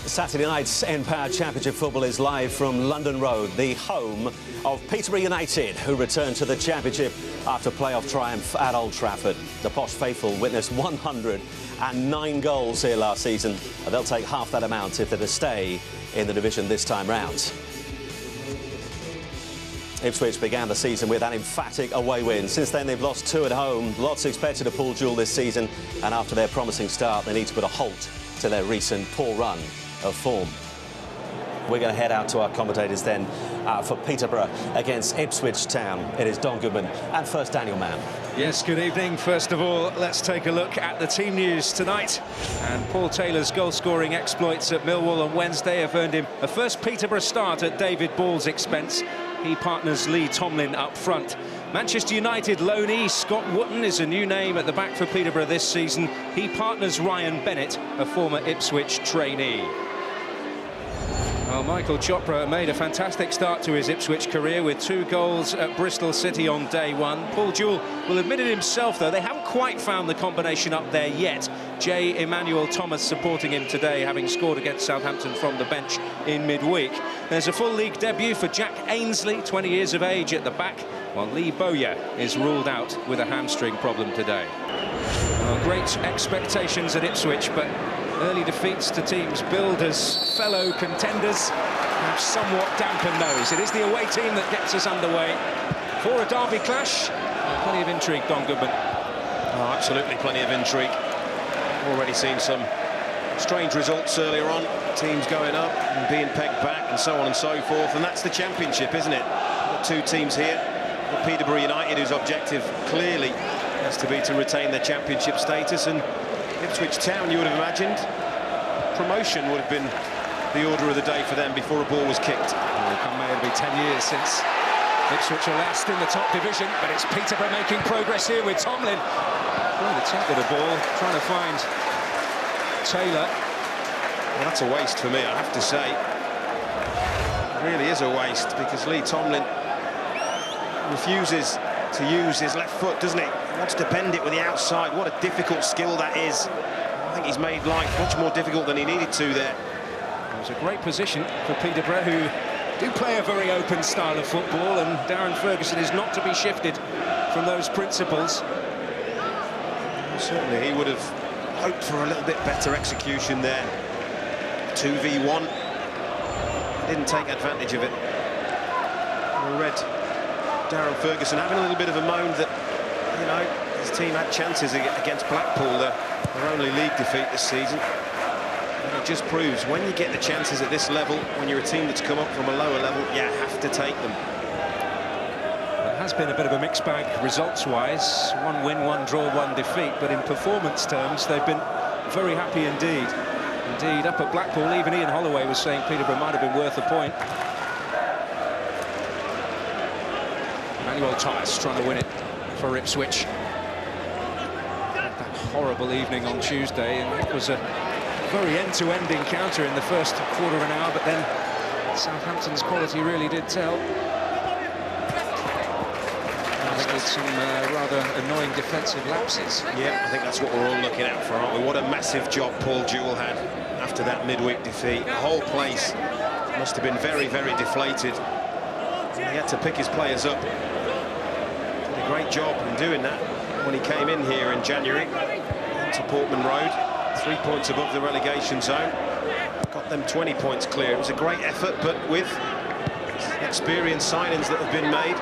Saturday night's Empower Championship football is live from London Road, the home of Peterborough United, who return to the Championship after playoff triumph at Old Trafford. The Posh faithful witnessed 109 goals here last season, and they'll take half that amount if they're to stay in the division this time round. Ipswich began the season with an emphatic away win. Since then, they've lost 2 at home. Lots expected to pull duel this season, and after their promising start, they need to put a halt to their recent poor run of form. We're going to head out to our commentators then for Peterborough against Ipswich Town. It is Don Goodman and first Daniel Mann. Yes, good evening. First of all, let's take a look at the team news tonight. And Paul Taylor's goal-scoring exploits at Millwall on Wednesday have earned him a first Peterborough start at David Ball's expense. He partners Lee Tomlin up front. Manchester United loanee Scott Wootton is a new name at the back for Peterborough this season. He partners Ryan Bennett, a former Ipswich trainee. Well, Michael Chopra made a fantastic start to his Ipswich career with 2 goals at Bristol City on day 1. Paul Jewell will admit it himself, though, they haven't quite found the combination up there yet. J. Emmanuel Thomas supporting him today, having scored against Southampton from the bench in midweek. There's a full league debut for Jack Ainsley, 20 years of age, at the back, while Lee Bowyer is ruled out with a hamstring problem today. Well, great expectations at Ipswich, but early defeats to teams billed as fellow contenders have somewhat dampened those. It is the away team that gets us underway for a derby clash. Plenty of intrigue, Don Goodman. Oh, absolutely plenty of intrigue. Already seen some strange results earlier on. Teams going up and being pegged back and so on and so forth. And that's the Championship, isn't it? We've got 2 teams here. Peterborough United, whose objective clearly has to be to retain their Championship status, and Ipswich Town, you would have imagined, promotion would have been the order of the day for them before a ball was kicked. It may be 10 years since Ipswich are last in the top division, but it's Peterborough making progress here with Tomlin. Oh, the top of the ball, trying to find Taylor. Well, that's a waste for me, I have to say. It really is a waste, because Lee Tomlin refuses to use his left foot, doesn't he? He wants to bend it with the outside. What a difficult skill that is. I think he's made life much more difficult than he needed to there. It was a great position for Peterborough, who do play a very open style of football, and Darren Ferguson is not to be shifted from those principles. Certainly he would have hoped for a little bit better execution there. 2v1. Didn't take advantage of it. We read Darren Ferguson having a little bit of a moan that, you know, his team had chances against Blackpool, their only league defeat this season. And it just proves when you get the chances at this level, when you're a team that's come up from a lower level, you have to take them. It has been a bit of a mixed bag results-wise. 1 win, 1 draw, 1 defeat, but in performance terms, they've been very happy indeed. Indeed, up at Blackpool, even Ian Holloway was saying Peterborough might have been worth a point. Emmanuel Thomas trying to win it for Ipswich. That horrible evening on Tuesday, and it was a very end-to-end encounter in the first quarter of an hour, but then Southampton's quality really did tell. With some rather annoying defensive lapses. Yeah, I think that's what we're all looking out for, aren't we? What a massive job Paul Jewell had after that midweek defeat. The whole place must have been very, very deflated. He had to pick his players up. Did a great job in doing that when he came in here in January to Portman Road, 3 points above the relegation zone. Got them 20 points clear. It was a great effort, but with experienced signings that have been made,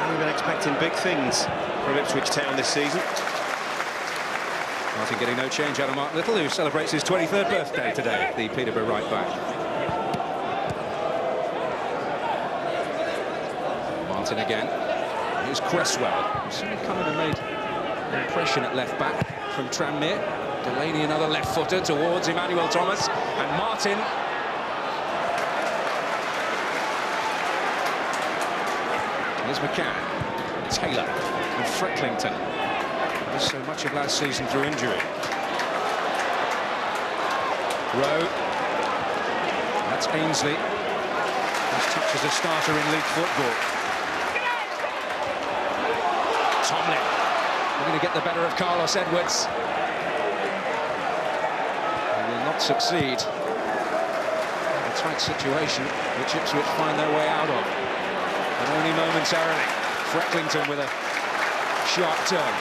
we've been expecting big things from Ipswich Town this season. Martin getting no change out of Mark Little, who celebrates his 23rd birthday today, the Peterborough right back. Martin again. Here's Cresswell, who's come in and made an impression at left back from Tranmere. Delaney another left footer towards Emmanuel Thomas, and Martin. Here's McCann, Taylor and Frecklington. Missed so much of last season through injury. Rowe. That's Ainsley. His touch as a starter in league football. Tomlin. We're going to get the better of Carlos Edwards. He will not succeed. tight situation, which Ipswich find their way out of. And only momentarily. Frecklington with a sharp turn.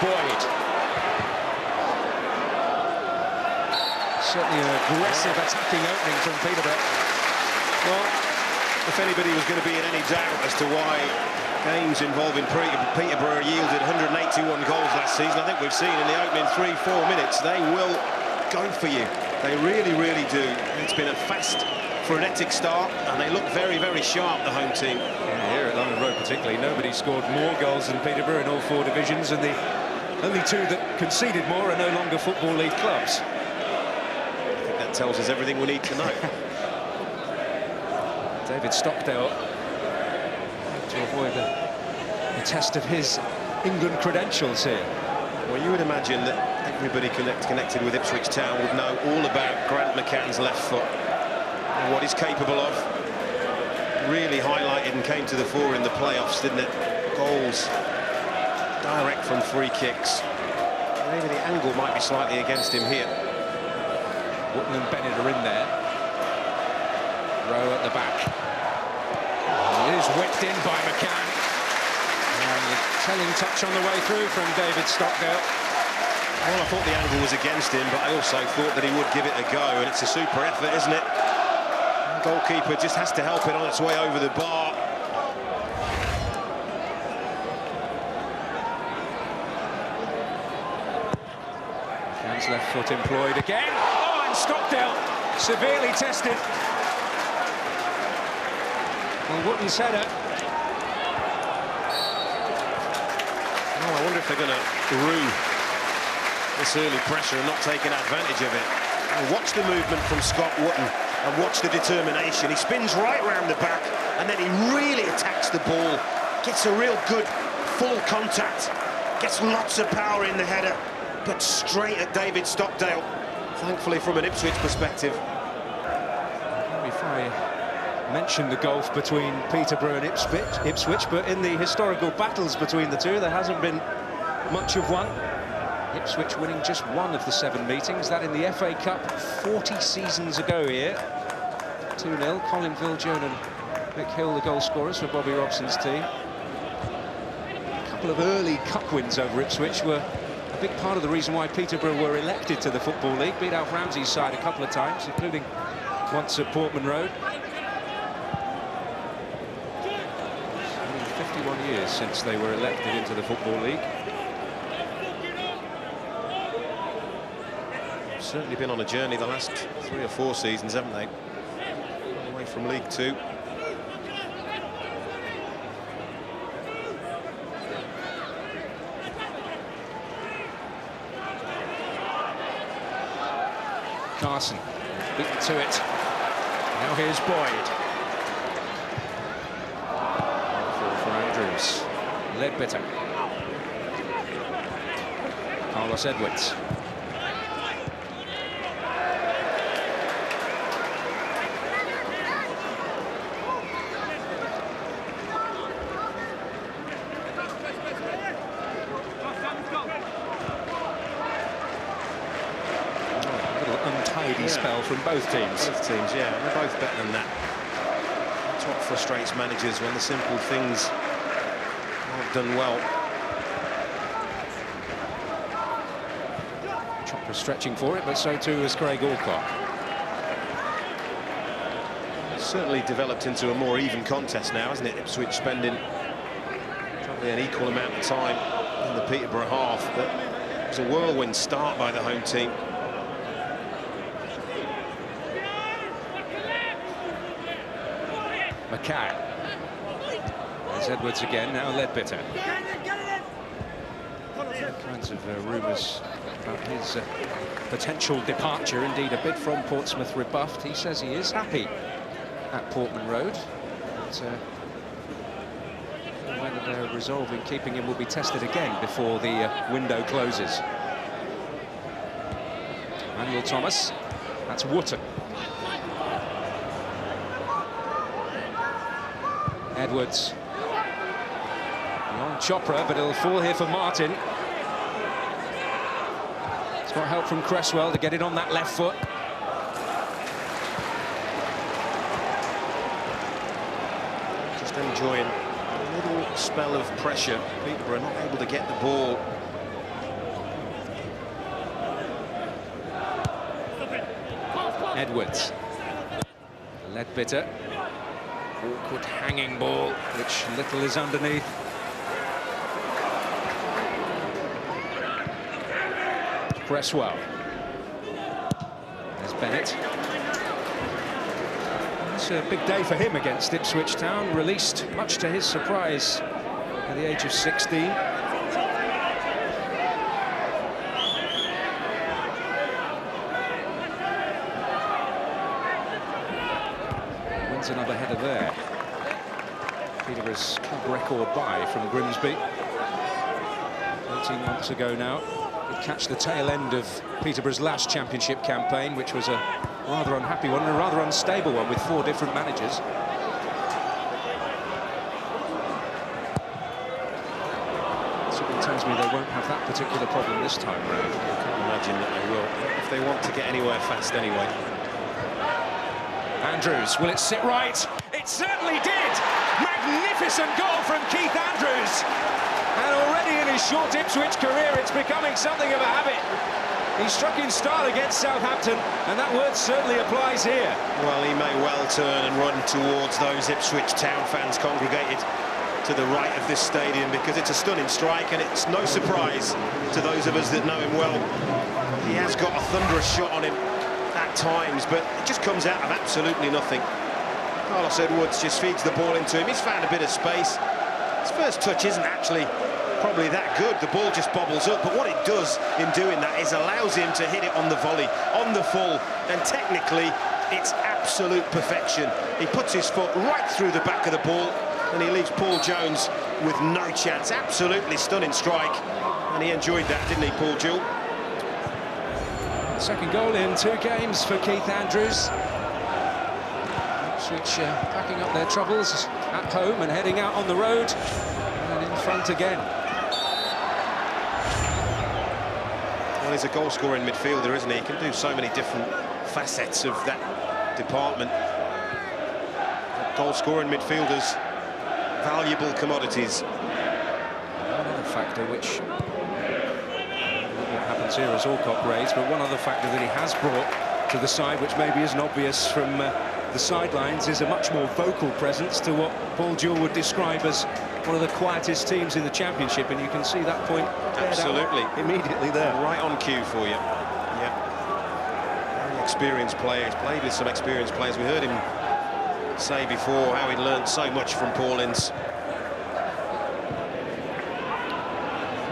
Boyd. Certainly an aggressive attacking opening from Peterborough. Well, if anybody was going to be in any doubt as to why games involving Peterborough yielded 181 goals last season, I think we've seen in the opening 3-4 minutes, they will go for you. They really, really do. It's been a fast, frenetic start, and they look very, very sharp, the home team. Yeah, here at London Road particularly, nobody scored more goals than Peterborough in all 4 divisions, and the only 2 that conceded more are no longer Football League clubs. I think that tells us everything we need to know. David Stockdale to avoid the test of his England credentials here. Well, you would imagine that everybody connected with Ipswich Town would know all about Grant McCann's left foot and what he's capable of. Really highlighted and came to the fore in the playoffs, didn't it? Goals direct from free kicks. Maybe the angle might be slightly against him here. Wootton and Bennett are in there. Rowe at the back. He is whipped in by McCann. And the telling touch on the way through from David Stockdale. Well, I thought the angle was against him, but I also thought that he would give it a go, and it's a super effort, isn't it? The goalkeeper just has to help it on its way over the bar. McCann's left foot employed again. Oh, and Stockdale severely tested. Well, Wootton's header. Oh, I wonder if they're going to rue this early pressure and not taking advantage of it. And watch the movement from Scott Wootton and watch the determination. He spins right round the back and then he really attacks the ball. Gets a real good full contact. Gets lots of power in the header, but straight at David Stockdale. Thankfully, from an Ipswich perspective. If I mentioned the gulf between Peterborough and Ipswich, but in the historical battles between the two, there hasn't been much of one. Ipswich winning just 1 of the 7 meetings, that in the FA Cup 40 seasons ago here. 2-0, Colin Viljoen and Mick Hill the goal scorers for Bobby Robson's team. A couple of early cup wins over Ipswich were a big part of the reason why Peterborough were elected to the Football League. Beat Alf Ramsey's side a couple of times, including once at Portman Road. 51 years since they were elected into the Football League. Certainly been on a journey the last 3 or 4 seasons, haven't they? Away from League 2. Carson beaten to it. Now here's Boyd. For Andrews. Ledbetter. Carlos Edwards. Spell from both teams. Both teams, yeah, they're both better than that. That's what frustrates managers, when the simple things aren't done well. Chopra stretching for it, but so too is Craig Alcock. It's certainly developed into a more even contest now, hasn't it? Ipswich spending probably an equal amount of time in the Peterborough half, but it was a whirlwind start by the home team. McCann. There's Edwards again, now Ledbetter. All kinds of rumours about his potential departure. Indeed, a bid from Portsmouth rebuffed. He says he is happy at Portman Road. But whether their resolve in keeping him will be tested again before the window closes. Manuel Thomas. That's Wootton. Edwards beyond Chopra, but it'll fall here for Martin. It's got help from Cresswell to get it on that left foot. Just enjoying a little spell of pressure. Peterborough not able to get the ball. Edwards. Ledbetter. Awkward hanging ball, which little is underneath. Cresswell. There's Bennett. It's a big day for him against Ipswich Town, released much to his surprise at the age of 16. Wins another header there. Peterborough's club record bye from Grimsby 18 months ago now. He'd catch the tail end of Peterborough's last championship campaign, which was a rather unhappy one and a rather unstable one with 4 different managers. Something tells me they won't have that particular problem this time around. I can't imagine that they will, if they want to get anywhere fast anyway. Andrews, will it sit right? It certainly did! Magnificent goal from Keith Andrews! And already in his short Ipswich career, it's becoming something of a habit. He struck in style against Southampton, and that word certainly applies here. Well, he may well turn and run towards those Ipswich Town fans congregated to the right of this stadium, because it's a stunning strike, and it's no surprise to those of us that know him well. He has got a thunderous shot on him at times, but it just comes out of absolutely nothing. Carlos Edwards just feeds the ball into him. He's found a bit of space. His first touch isn't actually probably that good. The ball just bobbles up, but what it does in doing that is allows him to hit it on the volley, on the full, and technically it's absolute perfection. He puts his foot right through the back of the ball, and he leaves Paul Jones with no chance. Absolutely stunning strike, and he enjoyed that, didn't he, Paul Jewell? Second goal in 2 games for Keith Andrews. Ipswich packing up their troubles at home and heading out on the road, and in front again. Well, he's a goal-scoring midfielder, isn't he? He can do so many different facets of that department. Goal-scoring midfielders, valuable commodities. One other factor which happens here, as Alcock raised, but one other factor that he has brought to the side, which maybe isn't obvious from the sidelines, is a much more vocal presence to what Paul Jewell would describe as one of the quietest teams in the Championship, and you can see that point absolutely immediately there. Right on cue for you. Yeah. Very experienced player. He's played with some experienced players. We heard him say before how he learned so much from Paul Ince. I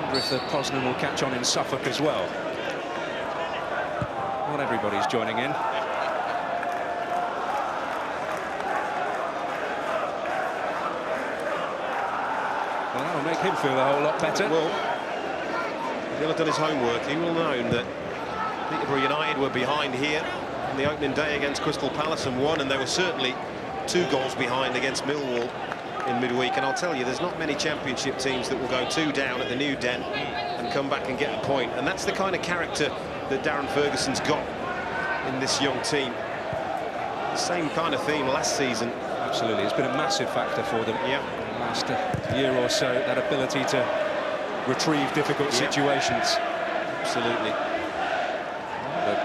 wonder if the Poznan will catch on in Suffolk as well. Not everybody's joining in. Well, that'll make him feel a whole lot better. Well, he'll have done his homework. He will know that Peterborough United were behind here on the opening day against Crystal Palace and won, and they were certainly 2 goals behind against Millwall in midweek. And I'll tell you, there's not many Championship teams that will go 2 down at the New Den and come back and get a point. And that's the kind of character that Darren Ferguson's got in this young team. The same kind of theme last season. Absolutely, it's been a massive factor for them. Yeah. Last year or so, that ability to retrieve difficult situations. Absolutely. The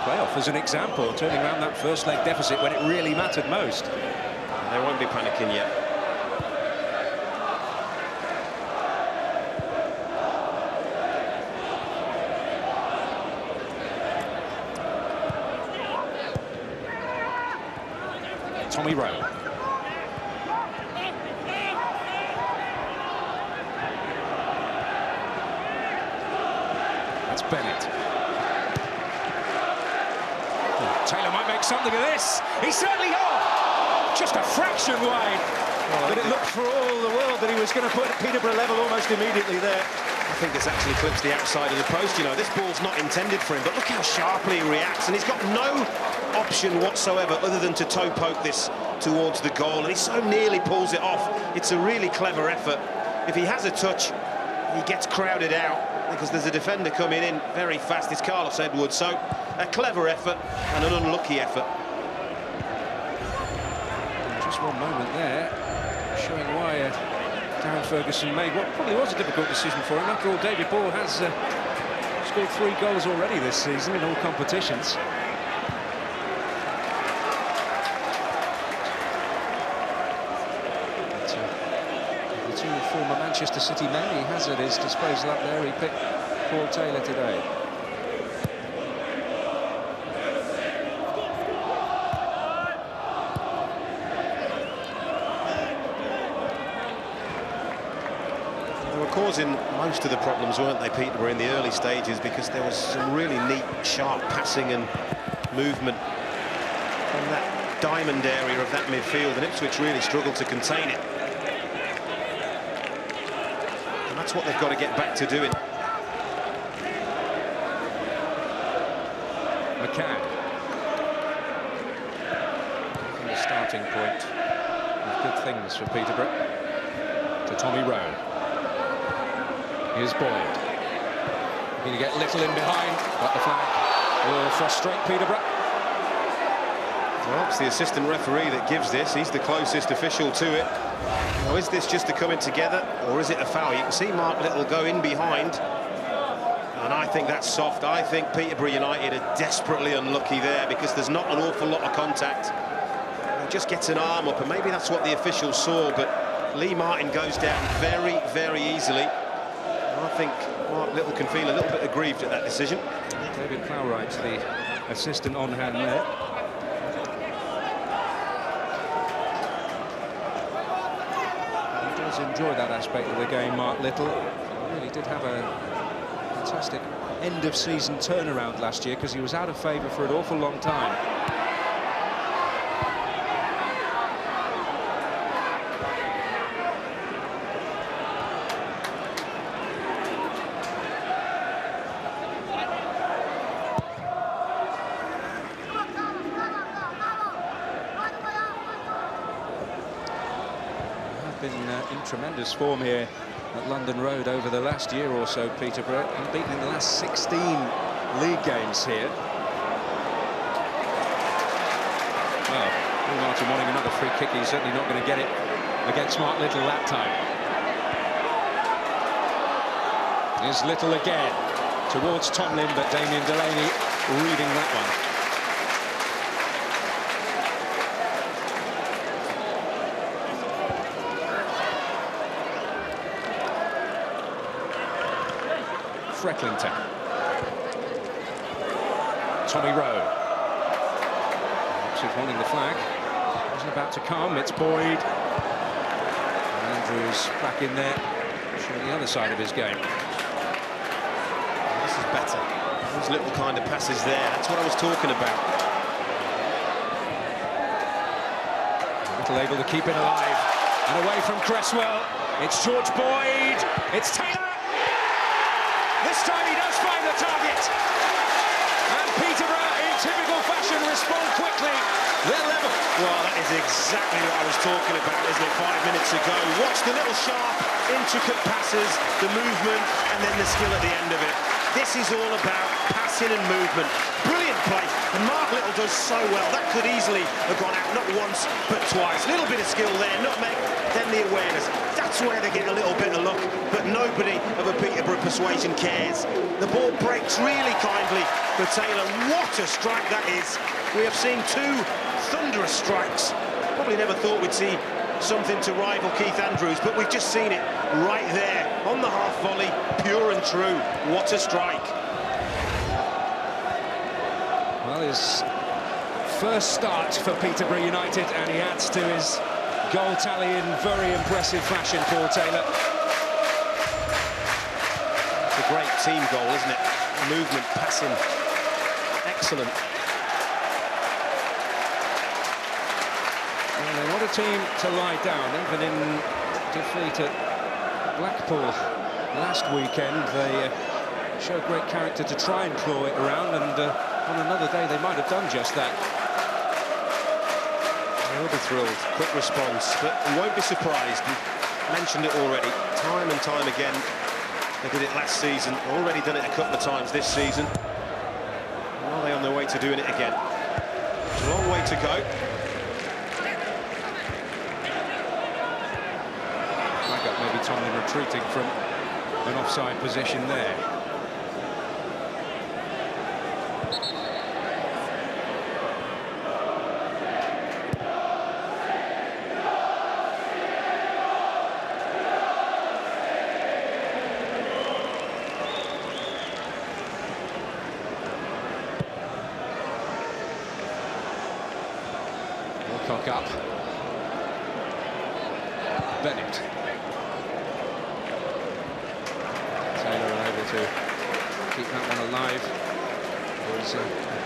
playoff as an example, turning around that first leg deficit when it really mattered most. They won't be panicking yet. Tommy Rowe. That's Bennett. Taylor might make something of this. He's certainly off. Just a fraction wide. Well, but it looked for all the world that he was going to put Peterborough level almost immediately there. I think this actually clips the outside of the post. You know, this ball's not intended for him, but look how sharply he reacts, and he's got no option whatsoever other than to toe poke this towards the goal, and he so nearly pulls it off. It's a really clever effort. If he has a touch, he gets crowded out because there's a defender coming in very fast. It's Carlos Edwards, so a clever effort and an unlucky effort. Just one moment there. showing why Darren Ferguson made what probably was a difficult decision for him. After all, David Ball has scored 3 goals already this season in all competitions. The two former Manchester City men he has at his disposal up there. He picked Paul Taylor today. They were causing most of the problems, weren't they, Peterborough, in the early stages, because there was some really neat, sharp passing and movement from that diamond area of that midfield, and Ipswich really struggled to contain it. And that's what they've got to get back to doing. McCann. From the starting point with good things for Peterborough. To Tommy Rowe. Here's Boyd. Going to get Little in behind, but the flag will frustrate Peterborough. Well, it's the assistant referee that gives this. He's the closest official to it. Now, is this just a coming together, or is it a foul? You can see Mark Little go in behind, and I think that's soft. I think Peterborough United are desperately unlucky there, because there's not an awful lot of contact. He just gets an arm up, and maybe that's what the officials saw, but Lee Martin goes down very, very easily. I think Mark Little can feel a little bit aggrieved at that decision. David Plowright's the assistant on hand there. He does enjoy that aspect of the game, Mark Little. He really did have a fantastic end-of-season turnaround last year, because he was out of favour for an awful long time. In tremendous form here at London Road over the last year or so, Peterborough, unbeaten in the last 16 league games here. Well, Paul Martin wanting another free kick. He's certainly not going to get it against Mark Little that time. Here's Little again towards Tomlin, but Damien Delaney reading that one. Frecklington. Tommy Rowe. Ipswich wanting the flag. Wasn't about to come. It's Boyd. And Andrews back in there, showing the other side of his game. This is better. Those little kind of passes there. That's what I was talking about. Little able to keep it alive. And away from Cresswell. It's George Boyd. It's Taylor. This time he does find the target. And Peterborough, in typical fashion, respond quickly. They're level. Well, that is exactly what I was talking about, isn't it, 5 minutes ago. Watch the little sharp, intricate passes, the movement, and then the skill at the end of it. This is all about passing and movement. Brilliant play, and Mark Little does so well. That could easily have gone out, not once, but twice. A little bit of skill there, nutmeg, then the awareness. That's where they get a little bit of luck, but nobody of a Peterborough persuasion cares. The ball breaks really kindly for Taylor. What a strike that is. We have seen 2 thunderous strikes. Probably never thought we'd see something to rival Keith Andrews, but we've just seen it right there on the half volley, pure and true. What a strike. Well, his first start for Peterborough United, and he adds to his goal tally in very impressive fashion, Paul Taylor. It's a great team goal, isn't it? Movement, passing, excellent. Well, they're not a team to lie down, even in defeat at Blackpool last weekend. They showed great character to try and claw it around, and on another day they might have done just that. They'll be thrilled. Quick response, but we won't be surprised. We mentioned it already, time and time again. They did it last season, already done it a couple of times this season. Are they on their way to doing it again? It's a long way to go. Tomlin retreating from an offside position there. Cock up. Bennett. Taylor unable to keep that one alive. There's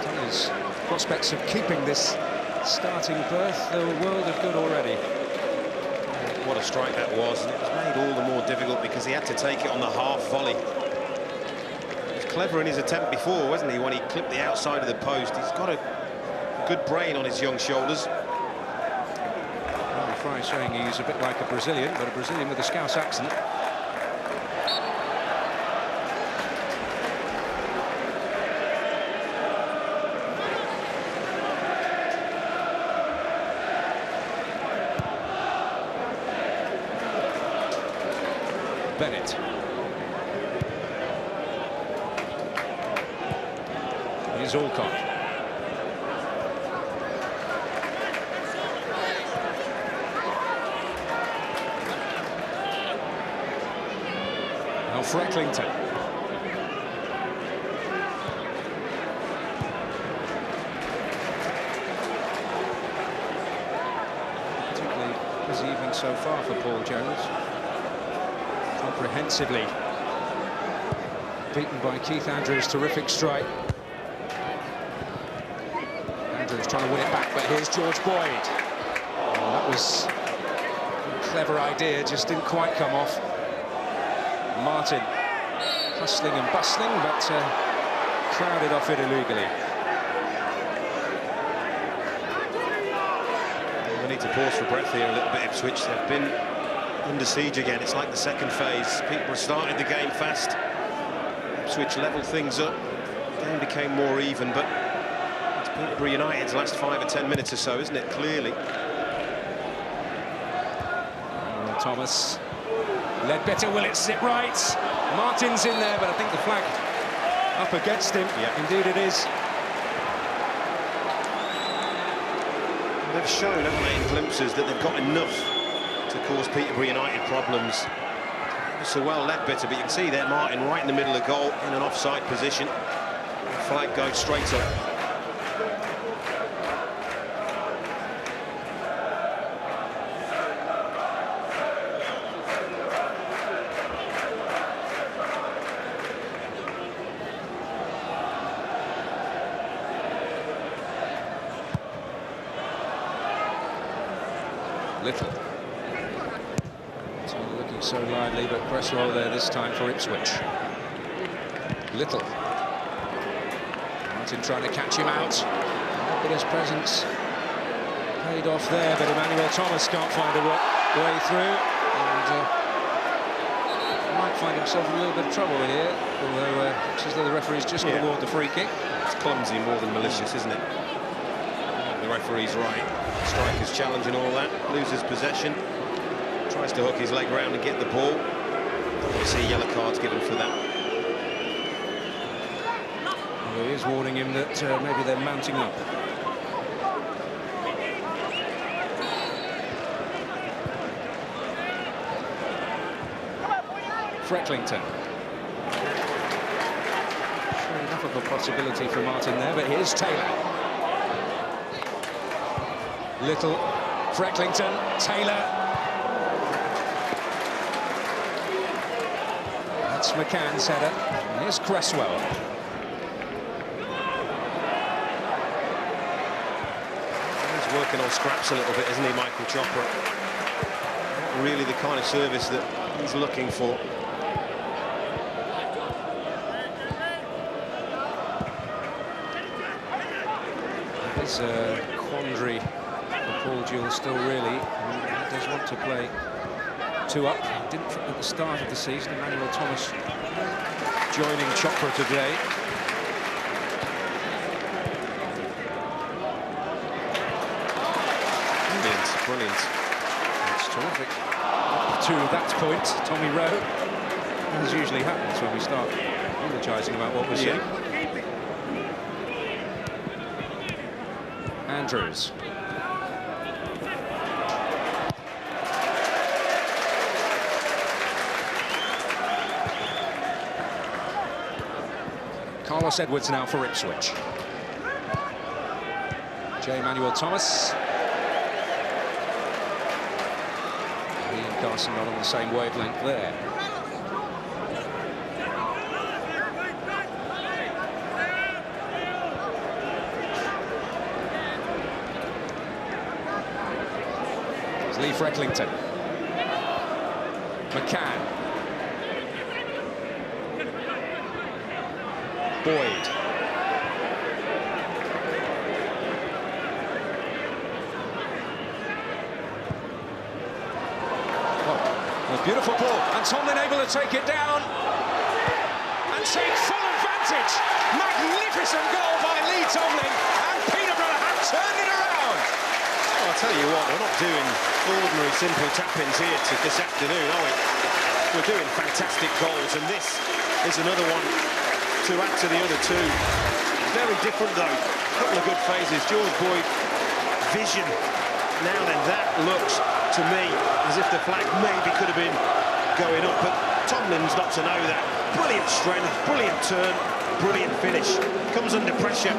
Tunnel's prospects of keeping this starting berth, the world of good already. What a strike that was, and it was made all the more difficult because he had to take it on the half volley. He was clever in his attempt before, wasn't he, when he clipped the outside of the post. He's got a good brain on his young shoulders. Fry saying he's a bit like a Brazilian, but a Brazilian with a Scouse accent. Bennett. Here's Alcott. Frecklington. Particularly busy evening so far for Paul Jones. Comprehensively beaten by Keith Andrews' terrific strike. Andrews trying to win it back, but here's George Boyd. Oh, that was a clever idea, just didn't quite come off. Martin hustling and bustling, but crowded off it illegally. We need to pause for breath here a little bit, Ipswich. They've been under siege again. It's like the second phase. Peterborough started the game fast. Ipswich leveled things up. The game became more even, but it's Peterborough United's last 5 or 10 minutes or so, isn't it? Clearly. Thomas. Ledbetter, will it sit right? Martin's in there, but I think the flag up against him. Yeah. Indeed it is. They've shown, haven't they, in glimpses, that they've got enough to cause Peterborough United problems. So well Ledbetter, but you can see there Martin right in the middle of the goal in an offside position. The flag goes straight up. Little. Looking so lively, but Cresswell there this time for Ipswich. Little. Martin trying to catch him out. But his presence paid off there, but Emmanuel Thomas can't find a way through. And might find himself in a little bit of trouble here, although it looks as though the referee's just going to award the free kick. It's clumsy more than malicious, isn't it? The referee's right. Striker's challenging all that, loses possession, tries to hook his leg round and get the ball. We see yellow cards given for that. Well, he is warning him that maybe they're mounting up. Frecklington. Sure enough of a possibility for Martin there, but here's Taylor. Little, Frecklington, Taylor. That's McCann's header. And here's Cresswell. He's working on scraps a little bit, isn't he, Michael Chopra? Not really the kind of service that he's looking for. There's a quandary. Paul Jewell still really he does want to play 2 up. He didn't at the start of the season. Emmanuel Thomas joining Chopra today. Brilliant. It's terrific. up to that point, Tommy Rowe, as usually happens when we start eulogising about what we're seeing. Andrews. Carlos Edwards now for Ipswich. J. Emmanuel Thomas. He and Carson not on the same wavelength there. There's Lee Frecklington. McCann. Boyd. A beautiful ball, and Tomlin able to take it down and take full advantage. Magnificent goal by Lee Tomlin, and Peterborough have turned it around. Well, I'll tell you what, we're not doing ordinary simple tap-ins here this afternoon, are we? We're doing fantastic goals, and this is another one to add to the other two. Very different though. A couple of good phases. George Boyd, vision. Now then, that looks to me as if the flag maybe could have been going up, but Tomlin's not to know that. Brilliant strength, brilliant turn, brilliant finish. Comes under pressure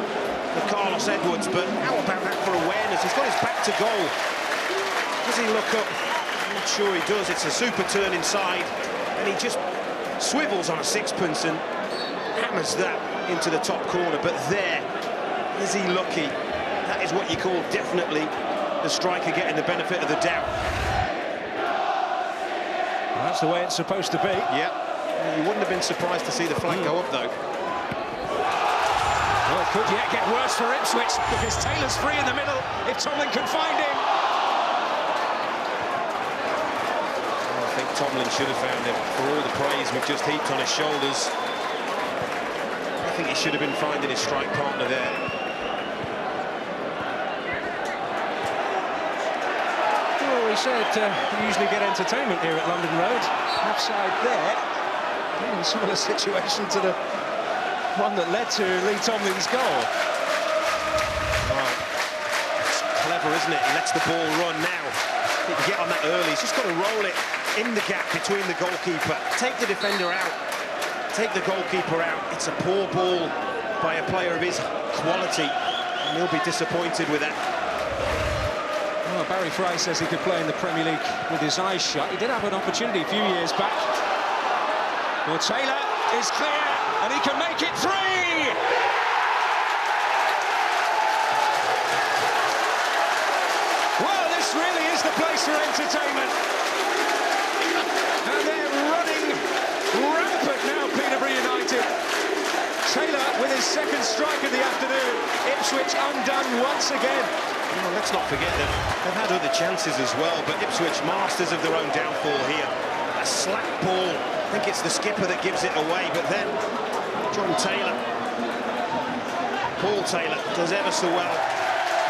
for Carlos Edwards, but how about that for awareness? He's got his back to goal. Does he look up? I'm not sure he does. It's a super turn inside, and he just swivels on a sixpence and hammers that into the top corner. But there, is he lucky? That is what you call definitely the striker getting the benefit of the doubt. Well, that's the way it's supposed to be. Yeah, you wouldn't have been surprised to see the flag go up though. Well, it could yet get worse for Ipswich, because Taylor's free in the middle if Tomlin can find him. Well, I think Tomlin should have found him. For all the praise we've just heaped on his shoulders, I think he should have been finding his strike partner there. We said we usually get entertainment here at London Road. Offside there. In a similar situation to the one that led to Lee Tomlin's goal. Right. It's clever, isn't it? He lets the ball run now. He can get on that early. He's just got to roll it in the gap between the goalkeeper. Take the defender out. Take the goalkeeper out. It's a poor ball by a player of his quality, and he'll be disappointed with that. Well, Barry Fry says he could play in the Premier League with his eyes shut. He did have an opportunity a few years back. Well, Taylor is clear, and he can make it 3! Well, this really is the place for entertainment. And they're running rampant now, Peterborough United. Taylor with his second strike of the afternoon. Ipswich undone once again. Well, let's not forget that they've had other chances as well, but Ipswich masters of their own downfall here. A slack ball. I think it's the skipper that gives it away, but then John Taylor, Paul Taylor, does ever so well.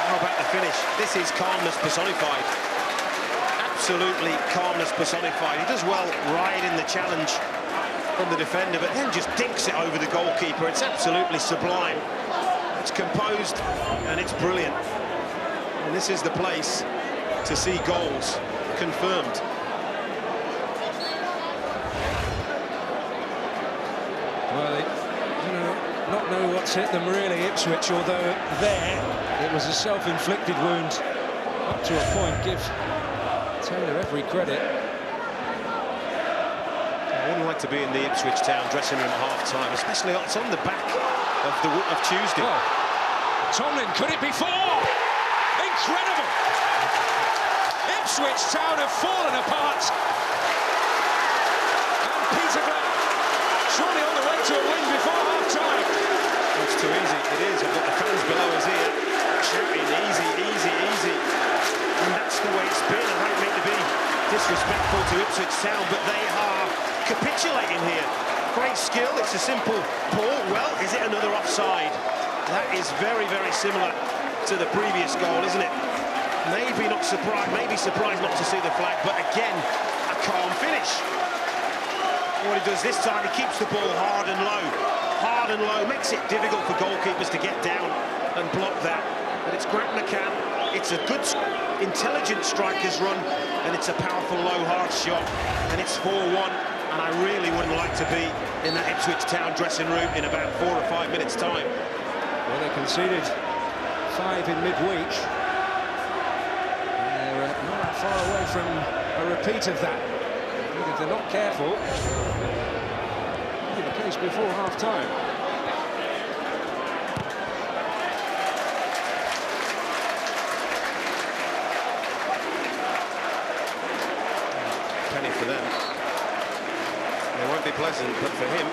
How about the finish? This is calmness personified. Absolutely calmness personified. He does well riding the challenge from the defender, but then just dinks it over the goalkeeper. It's absolutely sublime. It's composed and it's brilliant. And this is the place to see goals confirmed. Well, they not know what's hit them really, Ipswich, although there it was a self-inflicted wound up to a point. Give Taylor every credit. I wouldn't like to be in the Ipswich Town dressing room at half-time, especially it's on the back of Tuesday. Oh. Tomlin, could it be 4? Incredible! Ipswich Town have fallen apart. And Peterborough surely on the way to a win before half-time. It's too easy, it is. I've got the fans below us here shouting easy, easy, easy. And that's the way it's been. I don't mean to be disrespectful to Ipswich Town, but they are capitulating here. Great skill, it's a simple ball. Well, is it another offside? That is very, very similar to the previous goal, isn't it? Maybe not surprised, maybe surprised not to see the flag, but again, a calm finish. What he does this time, he keeps the ball hard and low, makes it difficult for goalkeepers to get down and block that. But it's Grant McCann. It's a good, intelligent striker's run, and it's a powerful, low, hard shot, and it's 4-1. And I really wouldn't like to be in that Ipswich Town dressing room in about 4 or 5 minutes' time. Well, they conceded 5 in midweek. And they're not that far away from a repeat of that. If they're not careful, it'll be the case before half-time. Penny for them. It won't be pleasant, but for him,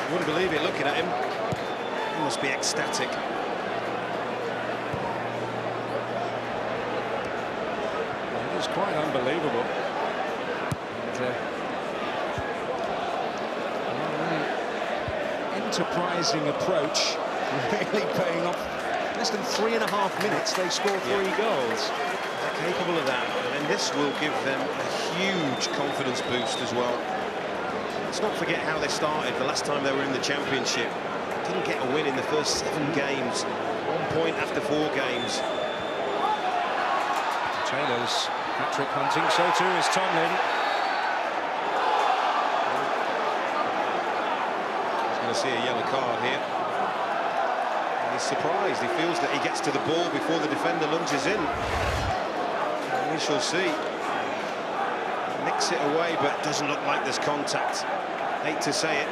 you wouldn't believe it looking at him. He must be ecstatic. It was quite unbelievable. And, enterprising approach, really paying off. Less than 3.5 minutes, they score 3 goals. They're capable of that, and this will give them a huge confidence boost as well. Let's not forget how they started the last time they were in the Championship. Didn't get a win in the first 7 games. 1 point after 4 games. Taylor's hat-trick hunting, so too is Tomlin. He's going to see a yellow card here. And he's surprised. He feels that he gets to the ball before the defender lunges in. And we shall see. Nicks it away, but doesn't look like there's contact. Hate to say it.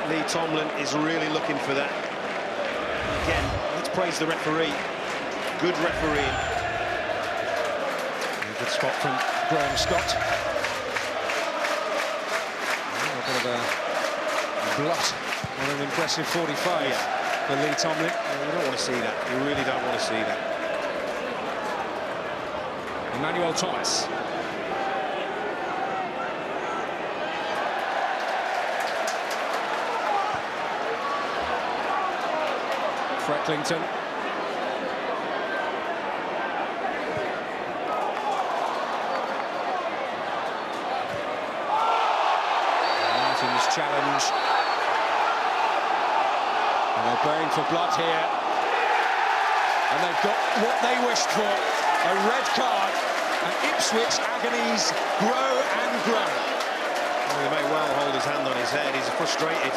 Lee Tomlin is really looking for that. Again, let's praise the referee. Good refereeing. Good spot from Graham Scott. A bit of a blot on an impressive 45 for Lee Tomlin. You don't want to see that. You really don't want to see that. Emmanuel Thomas. Frecklington. Martin's challenge. And they're praying for blood here. And they've got what they wished for, a red card. And Ipswich agonies grow and grow. Well, he may well hold his hand on his head. He's frustrated.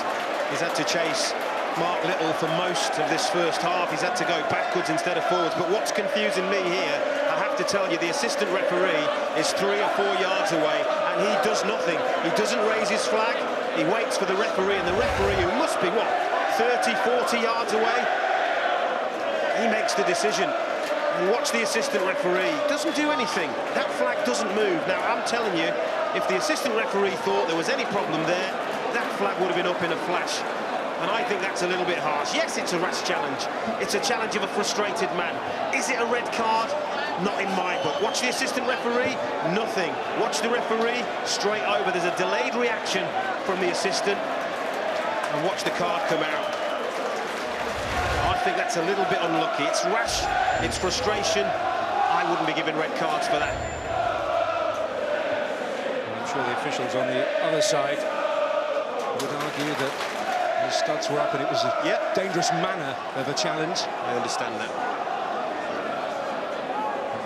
He's had to chase Mark Little for most of this first half. He's had to go backwards instead of forwards. But what's confusing me here, I have to tell you, the assistant referee is 3 or 4 yards away, and he does nothing. He doesn't raise his flag. He waits for the referee, and the referee, who must be, what, 30, 40 yards away, he makes the decision. And watch the assistant referee. Doesn't do anything. That flag doesn't move. Now, I'm telling you, if the assistant referee thought there was any problem there, that flag would have been up in a flash. And I think that's a little bit harsh. Yes, it's a rash challenge. It's a challenge of a frustrated man. Is it a red card? Not in my book. Watch the assistant referee, nothing. Watch the referee, straight over. There's a delayed reaction from the assistant. And watch the card come out. I think that's a little bit unlucky. It's rash, it's frustration. I wouldn't be giving red cards for that. I'm sure the officials on the other side would argue that the studs were up and it was a dangerous manner of a challenge. I understand that.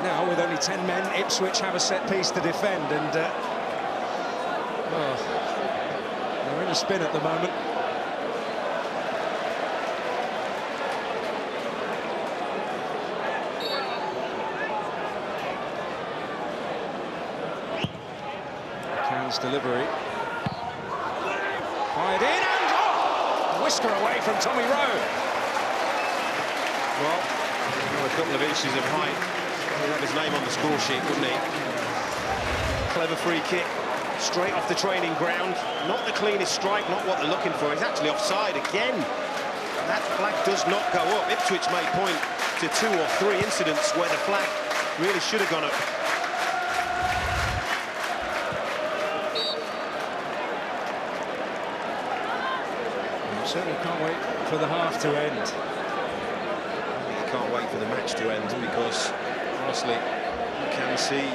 Now, with only 10 men, Ipswich have a set piece to defend, and they're in a spin at the moment. McCann's delivery. Fired in, and whisker away from Tommy Rowe. Well, a couple of inches of height. He'd have his name on the score sheet, wouldn't he? Clever free kick, straight off the training ground. Not the cleanest strike, not what they're looking for. He's actually offside again. That flag does not go up. Ipswich made point to 2 or 3 incidents where the flag really should have gone up. Certainly can't wait for the half to end. You can't wait for the match to end because, honestly, you can see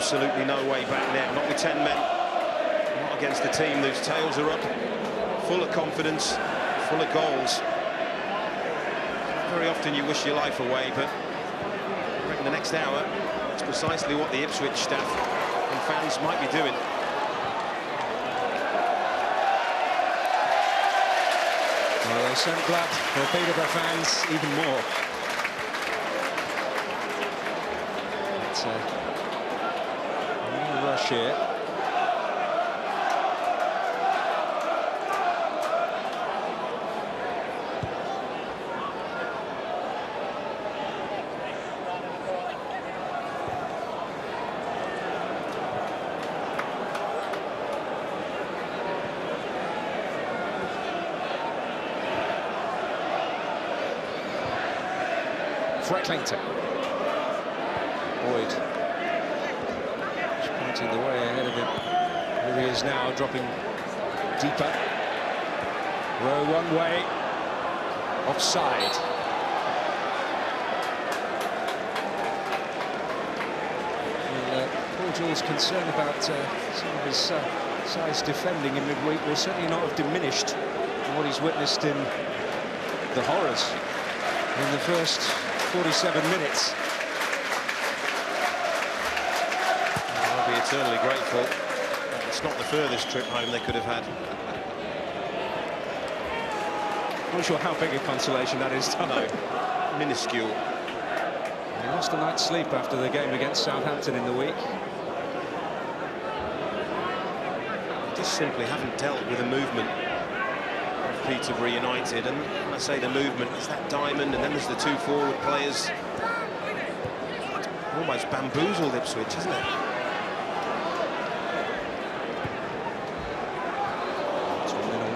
absolutely no way back now. Not with 10 men. Not against a team whose tails are up. Full of confidence, full of goals. Very often you wish your life away, but I reckon the next hour, it's precisely what the Ipswich staff and fans might be doing. Well, they sent blood for Peterborough fans even more. It's a rush here. Frecklington. Boyd just pointing the way ahead of him. Here he is now, dropping deeper. Row one way. Offside. Well, Paul Jewell's concern about some of his side's defending in midweek will certainly not have diminished from what he's witnessed in the horrors in the first 47 minutes. I'll be eternally grateful. It's not the furthest trip home they could have had. I'm not sure how big a consolation that is, Tom. No, minuscule. He lost a night's sleep after the game against Southampton in the week. Just simply haven't dealt with the movement of Peterborough United, and when I say the movement, it's that diamond, and then there's the two forward players. Almost bamboozled Ipswich, isn't it?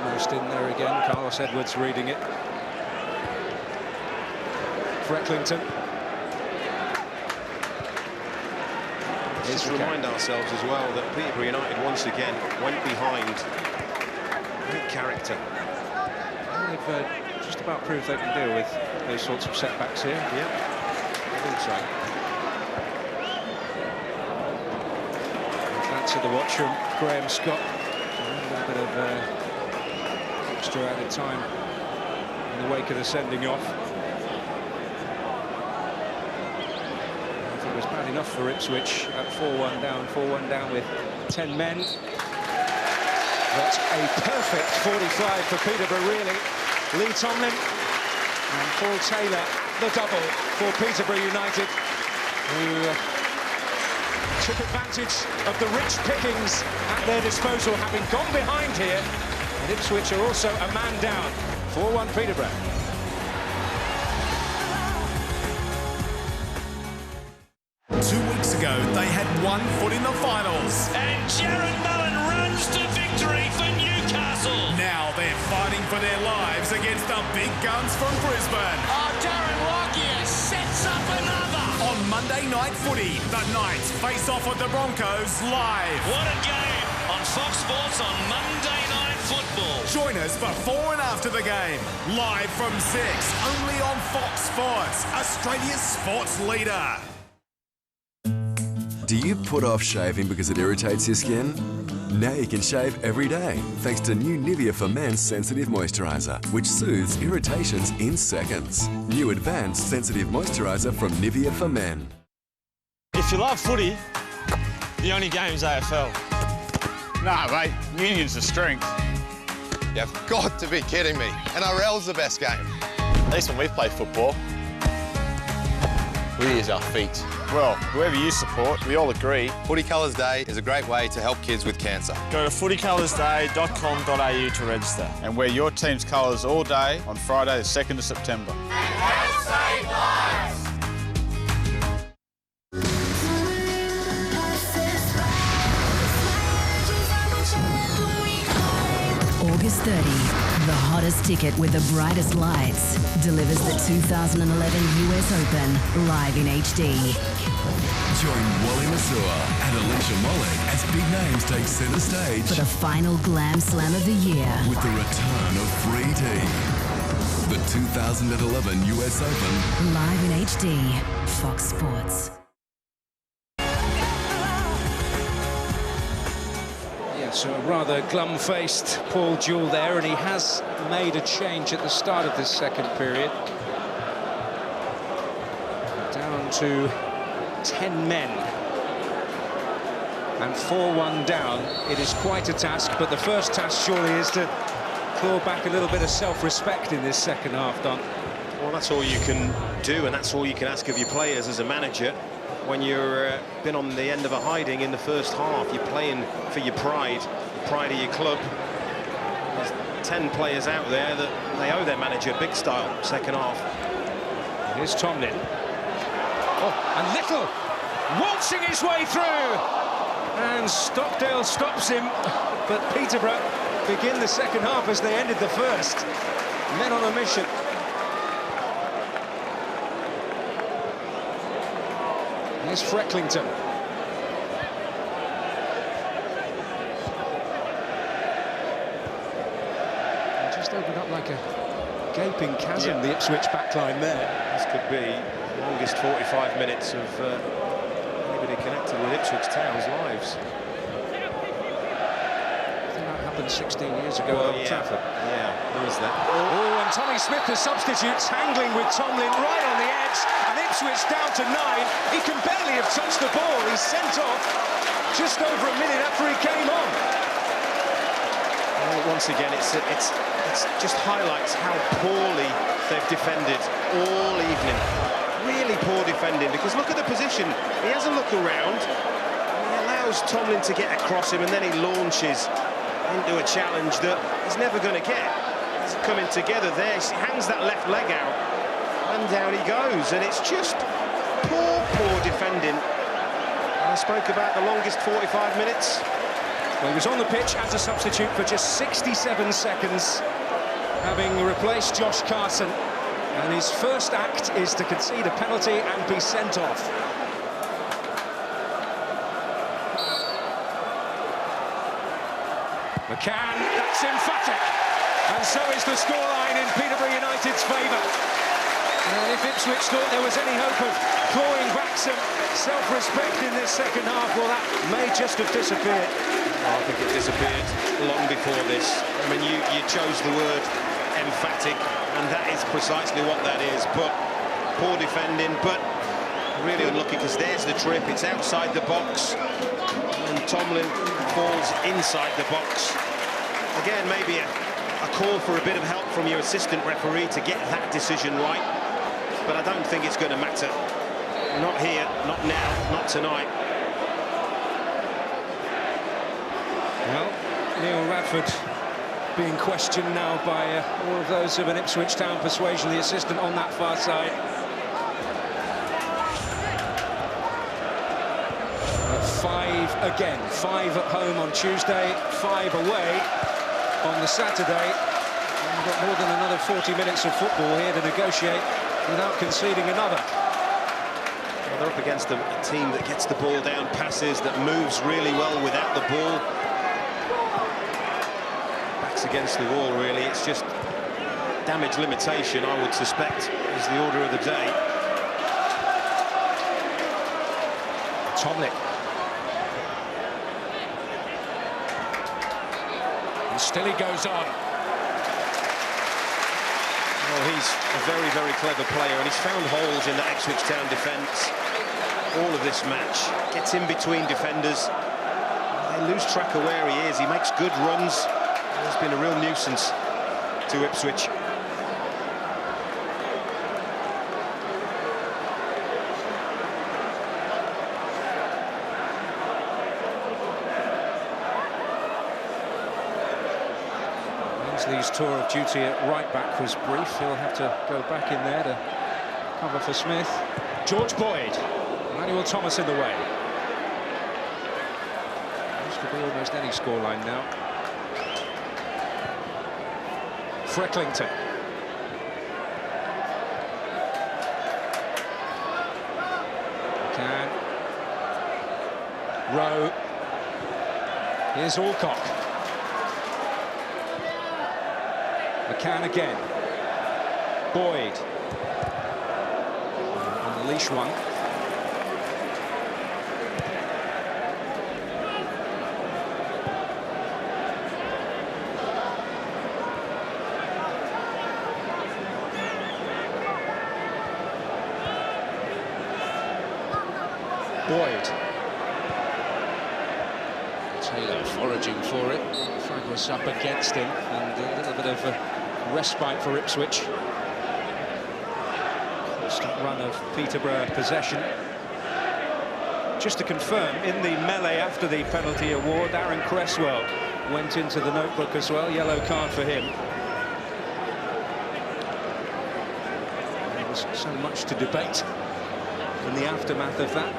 Almost in there again. Carlos Edwards reading it. Frecklington. Let's just remind ourselves as well that Peterborough United once again went behind. Great character. They've just about proved they can deal with those sorts of setbacks here. Yeah, I think so. Fancy the watch from Graham Scott. A little bit of extra added time in the wake of the sending off. I think it was bad enough for Ipswich at 4-1 down with 10 men. That's a perfect 45 for Peterborough, really. Lee Tomlin and Paul Taylor, the double for Peterborough United, who took advantage of the rich pickings at their disposal, having gone behind here. And Ipswich are also a man down. 4-1 Peterborough. Ago, they had 1 foot in the finals. And Jared Mullen runs to victory for Newcastle. Now they're fighting for their lives against the big guns from Brisbane. Oh, Darren Lockyer sets up another. On Monday Night Footy, the Knights face off with the Broncos live. What a game on Fox Sports on Monday Night Football. Join us before and after the game. Live from 6, only on Fox Sports, Australia's sports leader. Do you put off shaving because it irritates your skin? Now you can shave every day thanks to new Nivea for Men Sensitive Moisturiser, which soothes irritations in seconds. New Advanced Sensitive Moisturiser from Nivea for Men. If you love footy, the only game is AFL. Nah, mate, Union's the strength. You've got to be kidding me. NRL's the best game. At least when we play football, we use our feet. Well, whoever you support, we all agree. Footy Colours Day is a great way to help kids with cancer. Go to footycolorsday.com.au to register. And wear your team's colours all day on Friday, the 2nd of September. August 30, the hottest ticket with the brightest lights delivers the 2011 US Open live in HD. Join Wally Masua and Alicia Mollett as big names take centre stage For the final Glam Slam of the year. with the return of 3D. The 2011 US Open. Live in HD. Fox Sports. So a rather glum-faced Paul Jewell there, and he has made a change at the start of this second period. Down to 10 men. And 4-1 down. It is quite a task, but the first task surely is to claw back a little bit of self-respect in this second half, Don. Well, that's all you can do, and that's all you can ask of your players as a manager. When you're been on the end of a hiding in the first half, you're playing for your pride, the pride of your club. There's 10 players out there that they owe their manager big style second half. Here's Tomlin. Oh, and Little waltzing his way through, and Stockdale stops him, but Peterborough begin the second half as they ended the first. Men on a mission. Here's Frecklington. And just opened up like a gaping chasm, the Ipswich backline there. This could be the longest 45 minutes of anybody connected with Ipswich Town's lives. I think that happened 16 years ago at Old Trafford. Yeah, there is that. Oh, and Tommy Smith, the substitute, tangling with Tomlin right on the edge, and Ipswich down to 9. He can barely have touched the ball. He's sent off just over a minute after he came on. Well, once again, it's just highlights how poorly they've defended all evening. Really poor defending, because look at the position. He has a look around. He allows Tomlin to get across him, and then he launches into a challenge that he's never going to get. He's coming together there. He hangs that left leg out, and down he goes. And it's just poor defending. And I spoke about the longest 45 minutes. Well, he was on the pitch as a substitute for just 67 seconds, having replaced Josh Carson. And his first act is to concede a penalty and be sent off. McCann, that's emphatic. And so is the scoreline in Peterborough United's favour. And if Ipswich thought there was any hope of clawing back some self-respect in this second half, well, that may just have disappeared. Oh, I think it disappeared long before this. I mean, you chose the word emphatic, and that is precisely what that is. But poor defending, but really unlucky, because there's the trip. It's outside the box, and Tomlin falls inside the box. Again, maybe a call for a bit of help from your assistant referee to get that decision right. But I don't think it's going to matter. Not here, not now, not tonight. Well, Neil Radford being questioned now by all of those of an Ipswich Town persuasion, the assistant on that far side. 5 again, 5 at home on Tuesday, 5 away on the Saturday. And we've got more than another 40 minutes of football here to negotiate without conceding another. Well, they're up against a team that gets the ball down, passes, that moves really well without the ball. Backs against the wall, really. It's just damage limitation, I would suspect, is the order of the day. Tomlin. And still he goes on. Well, he's a very, very clever player, and he's found holes in that Ipswich Town defence all of this match. Gets in between defenders. They lose track of where he is. He makes good runs. He's been a real nuisance to Ipswich. Ainsley's tour of duty at right back was brief. He'll have to go back in there to cover for Smith. George Boyd. Emmanuel Thomas in the way. This could be almost any scoreline now. Frecklington. McCann. Rowe. Here's Alcock. McCann again. Boyd. On the leash one. Taylor foraging for it. The flag was up against him, and a little bit of a respite for Ipswich. Constant run of Peterborough possession. Just to confirm, in the melee after the penalty award, Aaron Cresswell went into the notebook as well. Yellow card for him. There was so much to debate in the aftermath of that.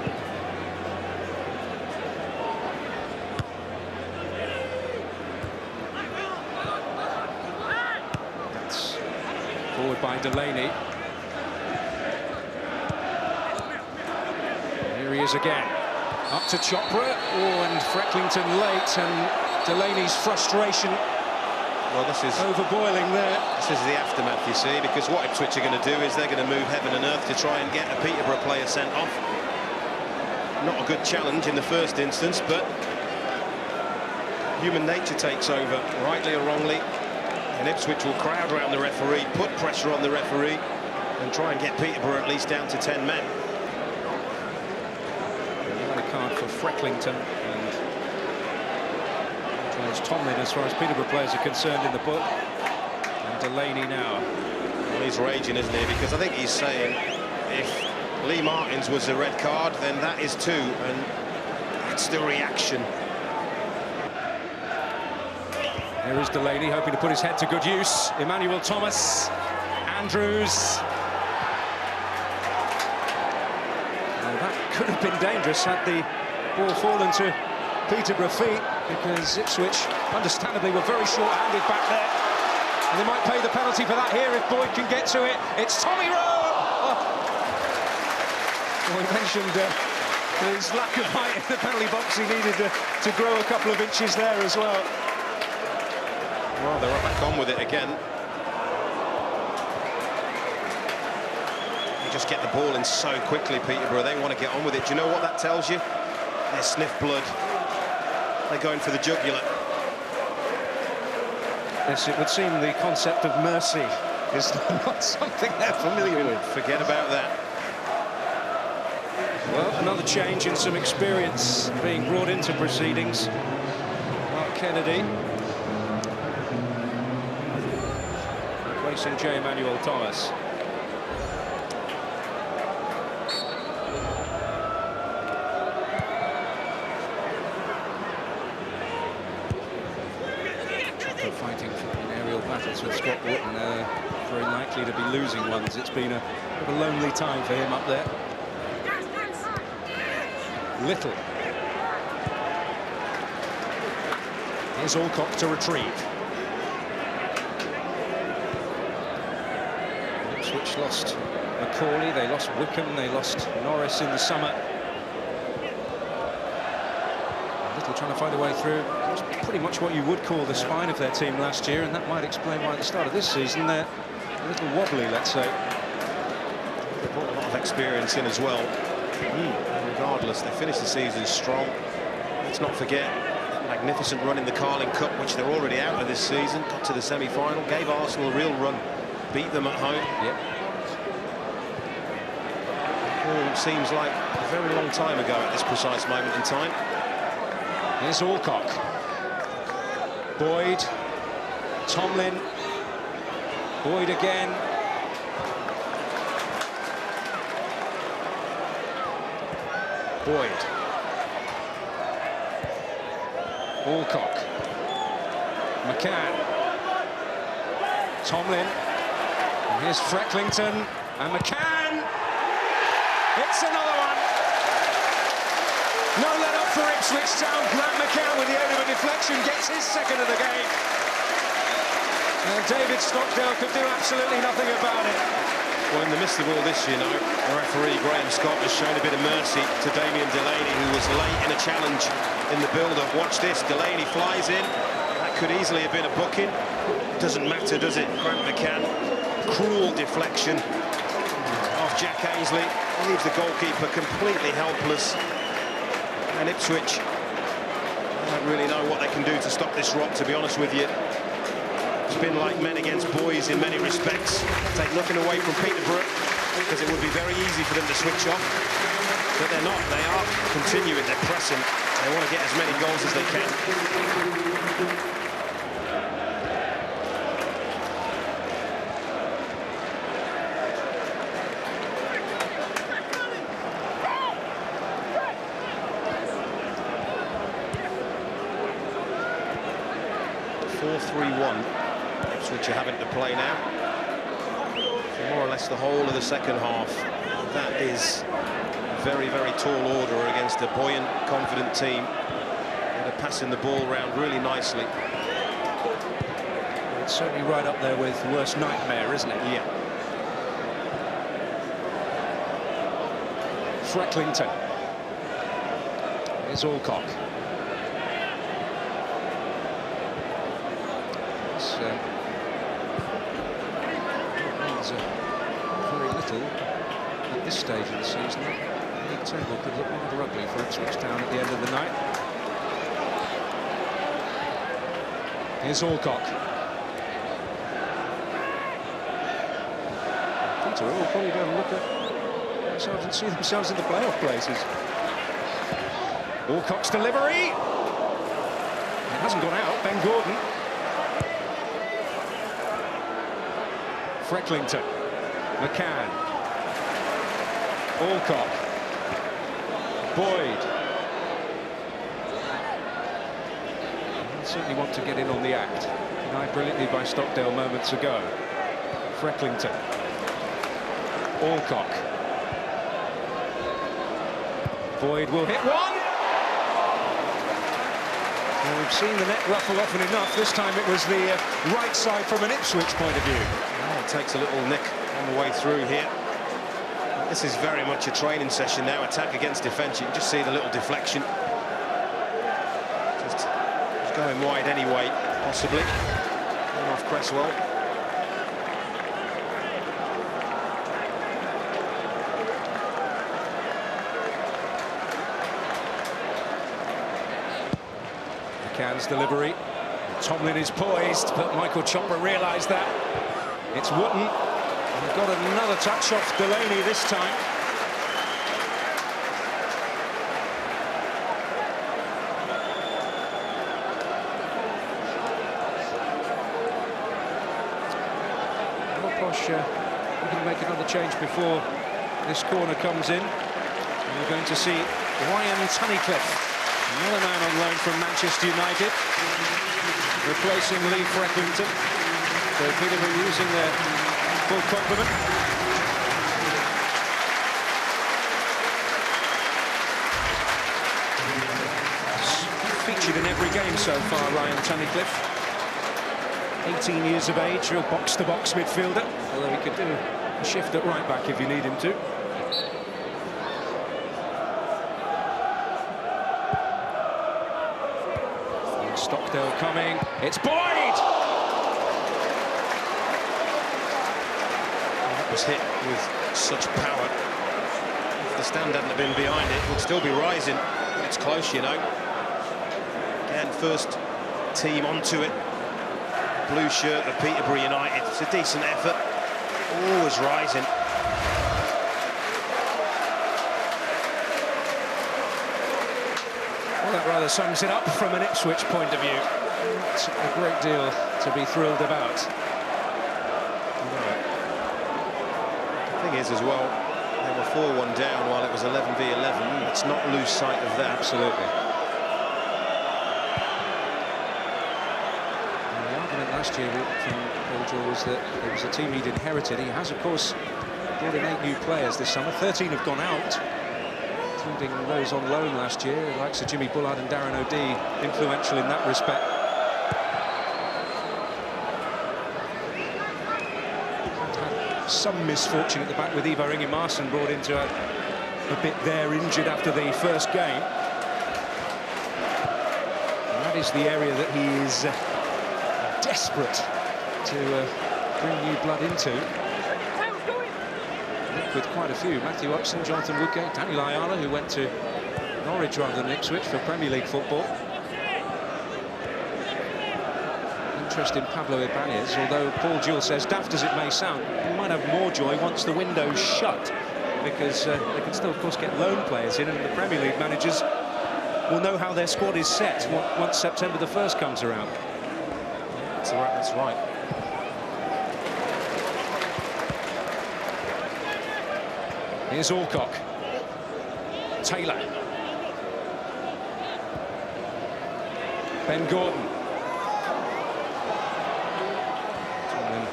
That's forward by Delaney. Here he is again. Up to Chopra. Oh, and Frecklington late, and Delaney's frustration. Well, this is overboiling there. This is the aftermath, you see, because what Ipswich are going to do is they're going to move heaven and earth to try and get a Peterborough player sent off. Not a good challenge in the first instance, but human nature takes over, rightly or wrongly, and Ipswich will crowd around the referee, put pressure on the referee, and try and get Peterborough at least down to 10 men. Yellow card for Frecklington, and James Tomlin, as far as Peterborough players are concerned, in the book. And Delaney now. Well, he's raging, isn't he? Because I think he's saying if Lee Martin's was a red card, then that is too, and that's the reaction. There is Delaney, hoping to put his head to good use. Emmanuel Thomas, Andrews. Well, that could have been dangerous had the ball fallen to Peterborough feet, because Ipswich, understandably, were very short-handed back there. And they might pay the penalty for that here if Boyd can get to it. It's Tommy Rowe! Oh. Well, we mentioned his lack of height in the penalty box. He needed to grow a couple of inches there as well. Well, they're back on with it again. You just get the ball in so quickly, Peterborough. They want to get on with it. Do you know what that tells you? They sniff blood. They're going for the jugular. Yes, it would seem the concept of mercy is not something they're familiar with. Forget about that. Well, another change in some experience being brought into proceedings. Mark Kennedy replacing J. Emmanuel Thomas. Fighting in aerial battles with Scott Wootton, very likely to be losing ones. It's been a lonely time for him up there. Little. Here's Alcock to retrieve. Ipswich lost Macaulay, they lost Wickham, they lost Norris in the summer. Little trying to find a way through. It's pretty much what you would call the spine of their team last year, and that might explain why at the start of this season they're a little wobbly, let's say. They brought a lot of experience in as well. Regardless, they finished the season strong. Let's not forget that magnificent run in the Carling Cup, which they're already out of this season. Got to the semi-final, gave Arsenal a real run, beat them at home. Yep. All seems like a very long time ago at this precise moment in time. Here's Alcock. Boyd. Tomlin. Boyd again. Boyd. Alcock. McCann. Tomlin. And here's Frecklington. And McCann. It's another one. No let up for Ipswich Town. Grant McCann, with the aid of a deflection, gets his second of the game. And David Stockdale could do absolutely nothing about it. Well, in the midst of all this, you know, the referee, Graham Scott, has shown a bit of mercy to Damien Delaney, who was late in a challenge in the build-up. Watch this, Delaney flies in. That could easily have been a booking. Doesn't matter, does it? Grant McCann, cruel deflection off Jack Ainsley. Leaves the goalkeeper completely helpless. And Ipswich, I don't really know what they can do to stop this rot, to be honest with you. It's been like men against boys in many respects. Take nothing away from Peterborough, because it would be very easy for them to switch off. but they're not. They are continuing their pressing. They want to get as many goals as they can. 4-3-1. Ipswich are having to play now for more or less the whole of the second half. That is a very, very tall order against a buoyant, confident team that are passing the ball around really nicely. It's certainly right up there with the worst nightmare, isn't it? Yeah. Frecklington. Here's Alcock. Means very little at this stage of the season. The league table could look rather ugly for Ipswich Town at the end of the night. Here's Alcock. Peterborough will probably go and look at themselves and see themselves in the playoff places. Alcock's delivery. It hasn't gone out. Ben Gordon. Frecklington, McCann, Alcock, Boyd. They certainly want to get in on the act. Denied brilliantly by Stockdale moments ago. Frecklington, Alcock. Boyd will hit one. Well, we've seen the net ruffle often enough. This time it was the right side from an Ipswich point of view. Takes a little nick on the way through here. This is very much a training session now. Attack against defence. You can just see the little deflection. Just going wide anyway, possibly. Going off Cresswell. McCann's delivery. Tomlin is poised, but Michael Chopper realised that. It's Wootton. We've got another touch off Delaney this time. Well, Posh, we can make another change before this corner comes in. And we're going to see Ryan Tunnicliffe, another man on loan from Manchester United, replacing Lee Frecklington. So Peterborough using their full complement. Featured in every game so far, Ryan Tunnicliffe. 18 years of age, real box-to-box midfielder. Although he could do a shift at right back if you need him to. And Stockdale coming. It's Boyd! Was hit with such power. If the stand hadn't been behind it, it would still be rising. It's close, you know. Again, first team onto it. Blue shirt of Peterborough United. It's a decent effort. Always rising. Well, that rather sums it up from an Ipswich point of view. It's a great deal to be thrilled about. Is as well, they were 4-1 down while it was 11v11. Let's not lose sight of that. Absolutely. And the argument last year from Paul Jewell was that it was a team he'd inherited. He has, of course, brought in 8 new players this summer. 13 have gone out, including those on loan last year, the likes of Jimmy Bullard and Darren O'Dea, influential in that respect. Some misfortune at the back with Ivar Ingemarsen brought into a bit there, injured after the first game. And that is the area that he is desperate to bring new blood into. With quite a few: Matthew Upson, Jonathan Woodgate, Daniel Ayala, who went to Norwich rather than Ipswich for Premier League football. Interest in Pablo Ibanez, although Paul Jewell says, daft as it may sound, he might have more joy once the window's shut. because they can still, of course, get loan players in, and the Premier League managers will know how their squad is set once September the 1st comes around. That's right. Here's Alcock. Taylor. Ben Gordon. Tomlin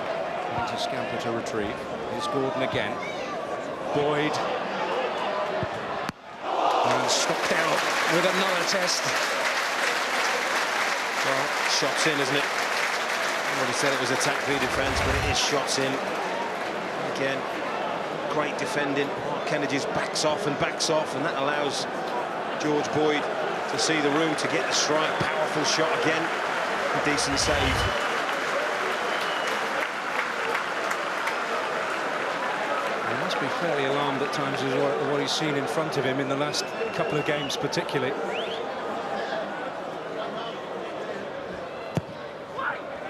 trying to scamper to retrieve. Here's Gordon again. Boyd. And Stockdale with another test. Well, shots in, isn't it? I already said it was attack v defence, but it is shots in. Again, great defending. Kennedy's backs off, and that allows George Boyd to see the room to get the strike. Powerful shot again. A decent save. He must be fairly alarmed at times as what he's seen in front of him in the last couple of games particularly.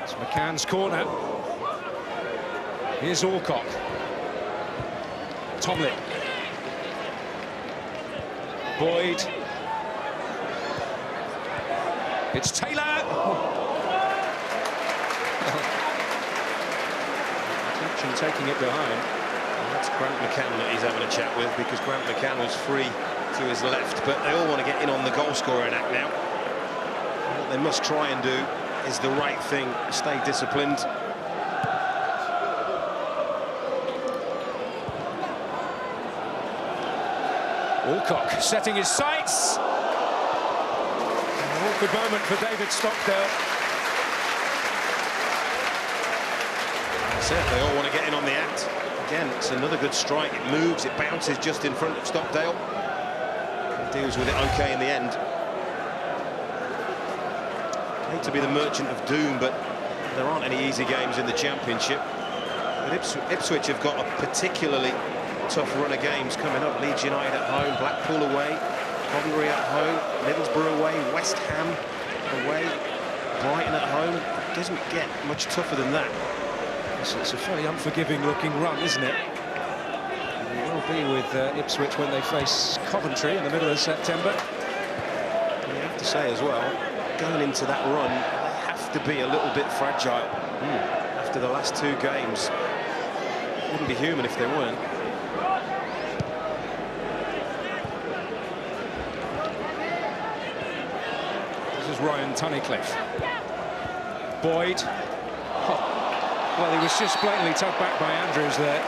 It's McCann's corner. Here's Alcock. Tomlin. Boyd. It's Taylor. Attention taking it behind. And that's Grant McCann that he's having a chat with, because Grant McCann was free to his left, but they all want to get in on the goal scoring act now. What they must try and do is the right thing, stay disciplined. Alcock setting his sights. An awkward moment for David Stockdale. That's it, they all want to get in on the act. Again, it's another good strike. It moves, it bounces just in front of Stockdale. He deals with it okay in the end. I hate to be the merchant of doom, but there aren't any easy games in the Championship. But Ipswich have got a particularly tough run of games coming up. Leeds United at home, Blackpool away, Coventry at home, Middlesbrough away, West Ham away, Brighton at home. It doesn't get much tougher than that. It's a fairly unforgiving looking run, isn't it? And it will be with Ipswich when they face Coventry in the middle of September. And you have to say as well, going into that run, they have to be a little bit fragile. After the last 2 games, it wouldn't be human if they weren't. Ryan Tunnicliffe. Boyd. Oh. Well, he was just blatantly tugged back by Andrews there.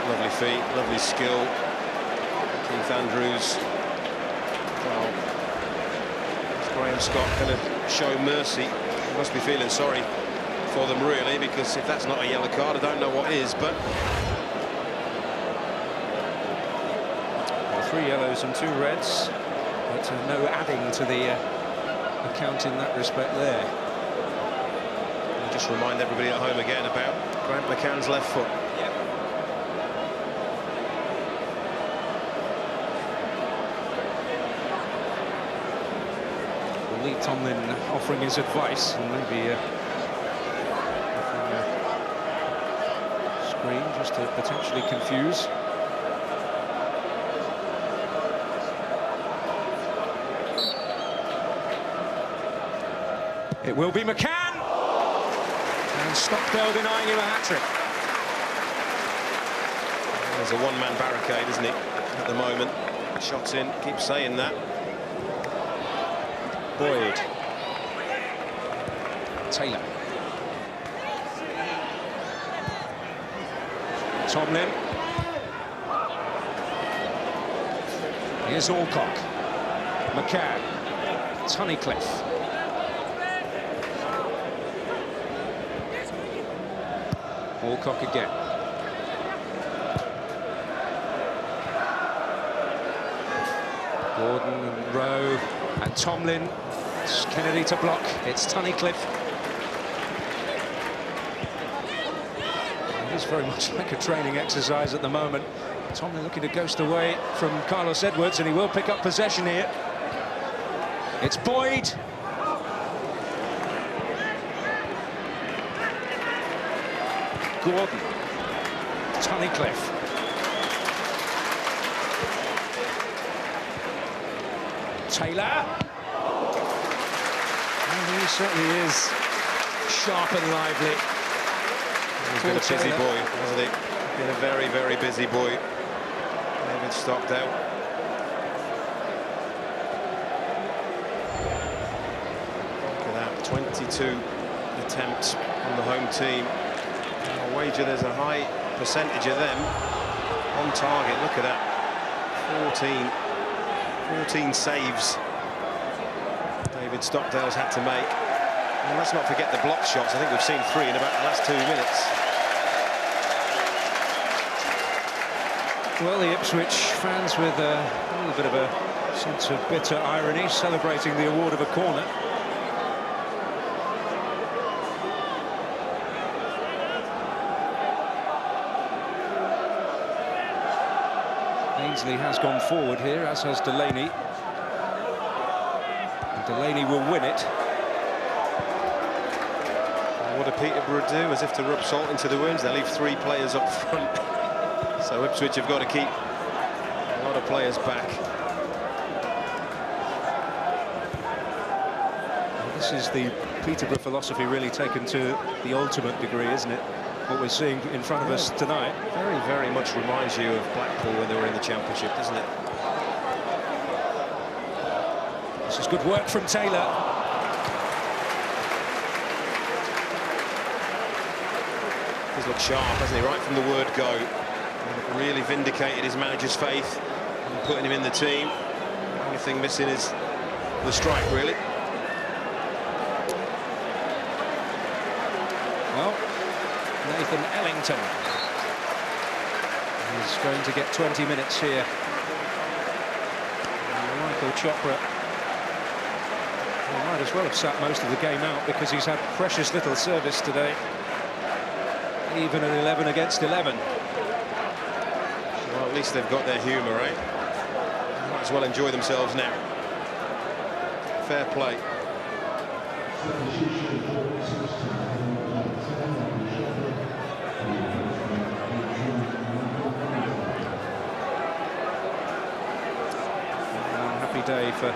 Lovely feet, lovely skill. Keith Andrews. Well, is Graham Scott going to show mercy? He must be feeling sorry for them, really, because if that's not a yellow card, I don't know what is, but... 3 yellows and 2 reds, but no adding to the account in that respect there. I'll just remind everybody at home again about Grant McCann's left foot. We'll leave Tomlin offering his advice and maybe offering a screen just to potentially confuse. It will be McCann! And Stockdale denying him a hat-trick. There's a one-man barricade, isn't it, at the moment? Shots in, keep saying that. Boyd. Taylor. Tomlin. Here's Alcock. McCann. Tunnicliffe. Alcock again. Gordon and Rowe and Tomlin. It's Kennedy to block. It's Tunnicliffe. It is very much like a training exercise at the moment. Tomlin looking to ghost away from Carlos Edwards, and he will pick up possession here. It's Boyd. Gordon. Tunnicliffe. Taylor. And he certainly is sharp and lively. He's been a busy boy, hasn't he? Been a very, very busy boy. David Stockdale. Look at that, 22 attempts on the home team. I'll wager there's a high percentage of them on target. Look at that, 14 saves David Stockdale's had to make. And let's not forget the block shots. I think we've seen 3 in about the last 2 minutes. Well, the Ipswich fans with a little bit of a sense of bitter irony, celebrating the award of a corner. Ainsley has gone forward here, as has Delaney. And Delaney will win it. What do Peterborough do? As if to rub salt into the wounds, they leave 3 players up front. So Ipswich have got to keep a lot of players back. Well, this is the Peterborough philosophy really taken to the ultimate degree, isn't it? What we're seeing in front of us tonight. Very, very much reminds you of Blackpool when they were in the Championship, doesn't it? This is good work from Taylor. He's looked sharp, hasn't he, right from the word go. Really vindicated his manager's faith and putting him in the team. The only thing missing is the strike, really. Well, Nathan Ellington is going to get 20 minutes here. And Michael Chopra, well, might as well have sat most of the game out because he's had precious little service today. Even at 11 against 11. Well, at least they've got their humour, right? Might as well enjoy themselves now. Fair play. Happy day for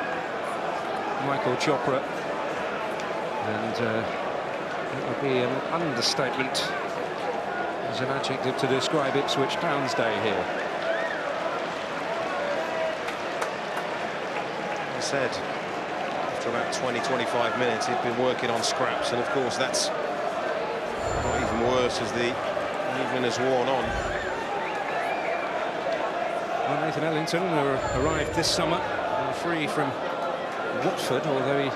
Michael Chopra, and it would be an understatement as an adjective to describe Ipswich Town's day here. As I said, after about 20-25 minutes he'd been working on scraps, and of course that's not even worse as the evening has worn on. Well, Nathan Ellington arrived this summer free from Watford, although he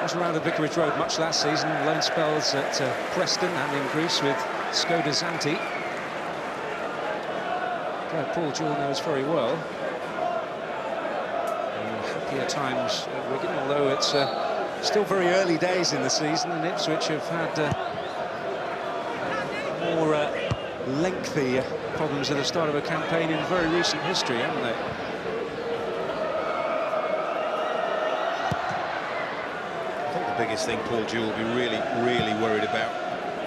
was around at Vicarage Road much last season. Loan spells at Preston and in Greece with Skoda Xanthi. Paul Jewell knows very well. Happier times at Wigan, although it's still very early days in the season, and Ipswich have had more lengthy problems at the start of a campaign in very recent history, haven't they? I think the biggest thing Paul Jewell will be really worried about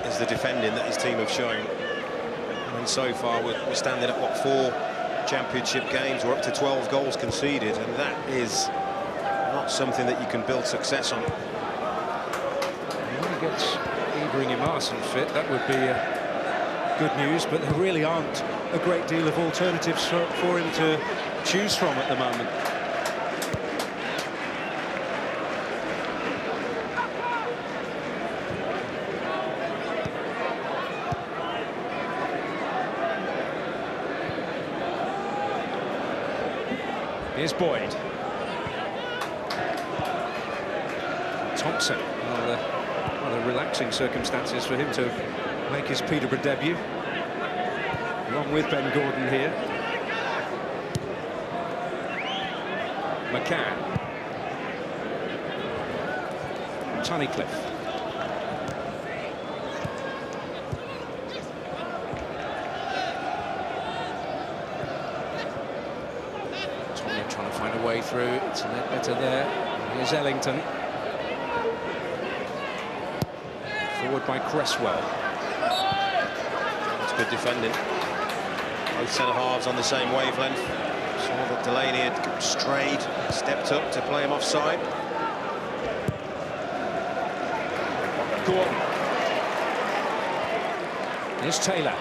is the defending that his team have shown. I mean, so far we're standing at, what, 4 championship games. We're up to 12 goals conceded, and that is not something that you can build success on. When he gets Ibrahim Marson fit, that would be good news, but there really aren't a great deal of alternatives for him to choose from at the moment. Here's Boyd. Thompson. Rather relaxing circumstances for him to make his Peterborough debut. Along with Ben Gordon here. McCann. Tunnicliffe. Trying to find a way through. It's a net better there. Here's Ellington. Forward by Cresswell. That's good defending. Both centre-halves on the same wavelength. Saw that Delaney had strayed, stepped up to play him offside. Go on. Here's Taylor.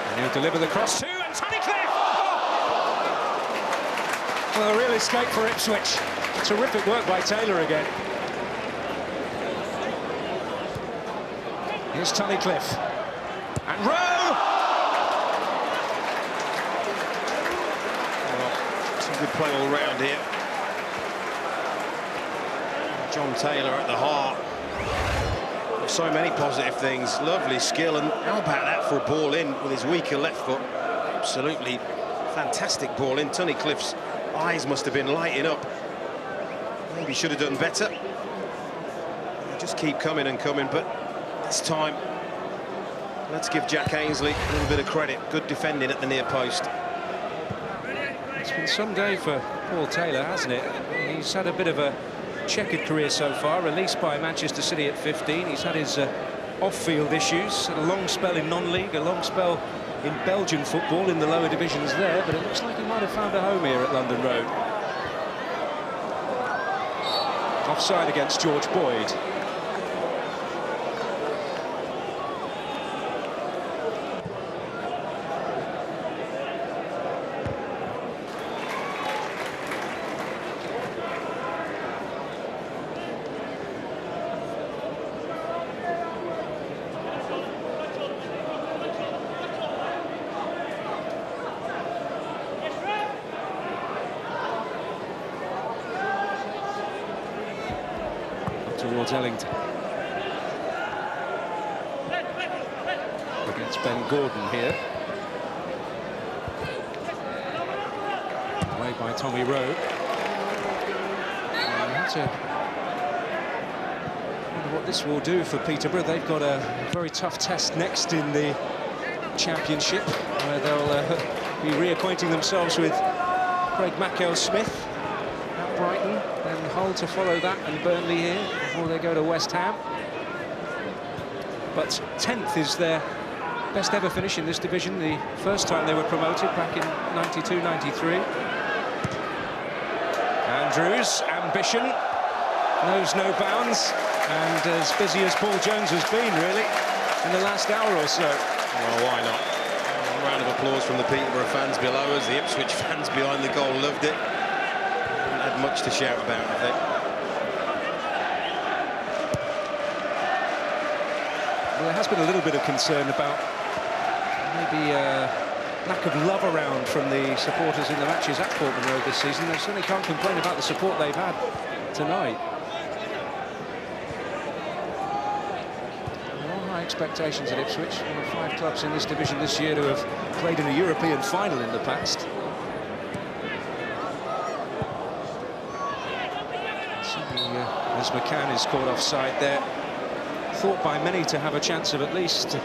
And he'll deliver the cross too, and Tunnicliffe! Well, a real escape for Ipswich. Terrific work by Taylor again. Here's Tunnicliffe. And Rowe! Well, some good play all round here. John Taylor at the heart. So many positive things. Lovely skill, and how about that for a ball in with his weaker left foot? Absolutely fantastic ball in. Tunnicliffe's eyes must have been lighting up. Maybe should have done better. Just keep coming and coming, but this time let's give Jack Ainsley a little bit of credit. Good defending at the near post. It's been some day for Paul Taylor, hasn't it? He's had a bit of a checkered career so far, released by Manchester City at 15. He's had his off-field issues, had a long spell in non-league, a long spell in Belgian football in the lower divisions there, but it looks like he might have found a home here at London Road. Offside against George Boyd. Towards Ellington. Against Ben Gordon here. Away by Tommy Rowe. I wonder what this will do for Peterborough. They've got a very tough test next in the Championship, where they'll be reacquainting themselves with Craig Mackell-Smith at Brighton, then Hull to follow that, and Burnley here before they go to West Ham. But 10th is their best ever finish in this division, the first time they were promoted back in 92-93. Andrews' ambition knows no bounds, and as busy as Paul Jones has been, really, in the last hour or so. Well, why not? A round of applause from the Peterborough fans below us. The Ipswich fans behind the goal loved it. Haven't had much to shout about, I think. Well, there has been a little bit of concern about maybe lack of love around from the supporters in the matches at Portman Road this season. They certainly can't complain about the support they've had tonight. There are high expectations at Ipswich. One of 5 clubs in this division this year to have played in a European final in the past. Certainly, as McCann is caught offside there, thought by many to have a chance of at least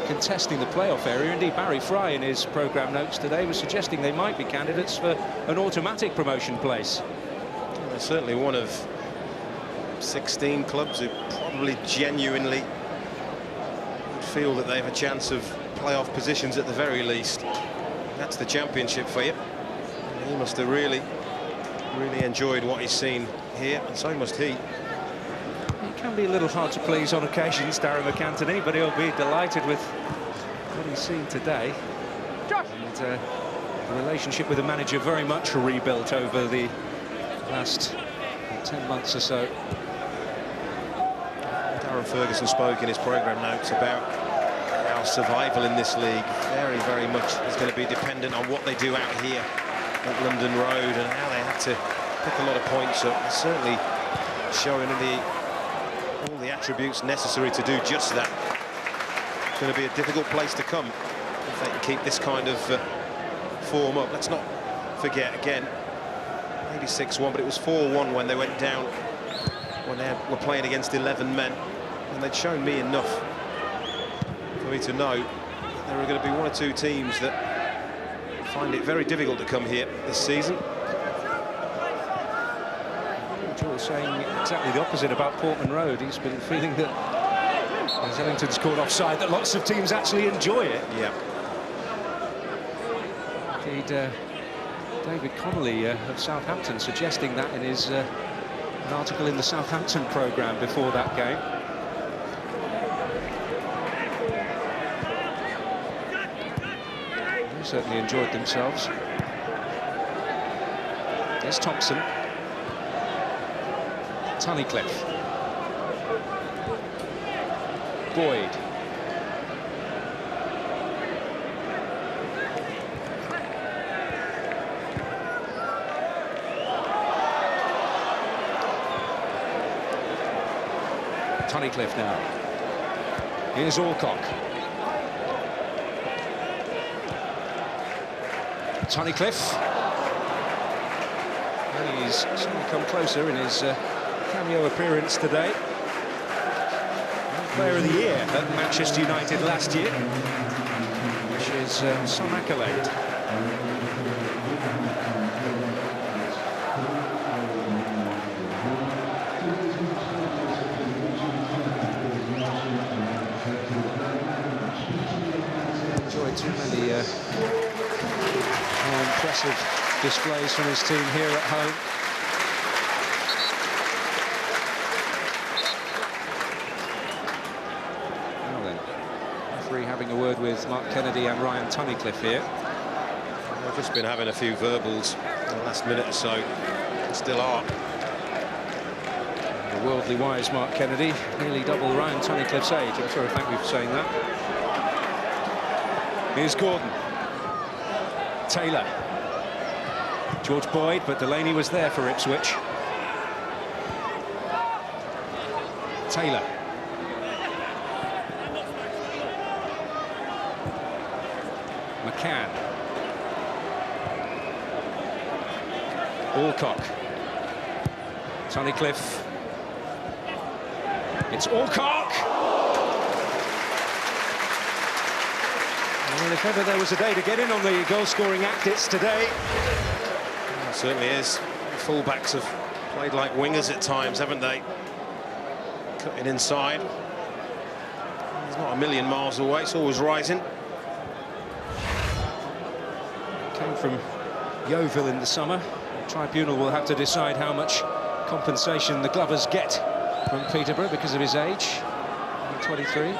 contesting the playoff area. Indeed, Barry Fry in his programme notes today was suggesting they might be candidates for an automatic promotion place. Well, they're certainly one of 16 clubs who probably genuinely feel that they have a chance of playoff positions at the very least. That's the Championship for you. He must have really enjoyed what he's seen here, and so must he. It can be a little hard to please on occasions, Darren McAntony, but he'll be delighted with what he's seen today. And the relationship with the manager very much rebuilt over the last 10 months or so. Darren Ferguson spoke in his programme notes about how survival in this league very much is going to be dependent on what they do out here at London Road, and how they have to pick a lot of points up. It's certainly showing all the attributes necessary to do just that. It's going to be a difficult place to come if they can keep this kind of form up. Let's not forget, again, maybe 6-1, but it was 4-1 when they went down, when they were playing against 11 men, and they'd shown me enough for me to know that there are going to be 1 or 2 teams that find it very difficult to come here this season. was saying exactly the opposite about Portman Road. He's been feeling that, as Ellington's called offside, that lots of teams actually enjoy it. Yeah. Indeed, David Connolly of Southampton suggesting that in his an article in the Southampton programme before that game. They certainly enjoyed themselves. There's Thompson. Tunnicliffe. Boyd. Tunnicliffe now. Here's Alcock. Tunnicliffe. And he's certainly come closer in his cameo appearance today. Player of the Year at Manchester United last year, which is some accolade. Enjoyed too many more impressive displays from his team here at home. Now then, referee having a word with Mark Kennedy and Ryan Tunnicliffe here. They've just been having a few verbals in the last minute or so. They still are. The worldly wise Mark Kennedy, nearly double Ryan Tunnicliffe's age. I'm sorry, thank you for saying that. Here's Gordon. Taylor. George Boyd, but Delaney was there for Ipswich. Taylor. McCann. Alcock. Tunnicliffe. It's Alcock! Well, if ever there was a day to get in on the goal-scoring act, it's today. It certainly is. The full-backs have played like wingers at times, haven't they? Cutting inside. He's not a million miles away, it's always rising. Came from Yeovil in the summer. The tribunal will have to decide how much compensation the Glovers get from Peterborough because of his age. 23.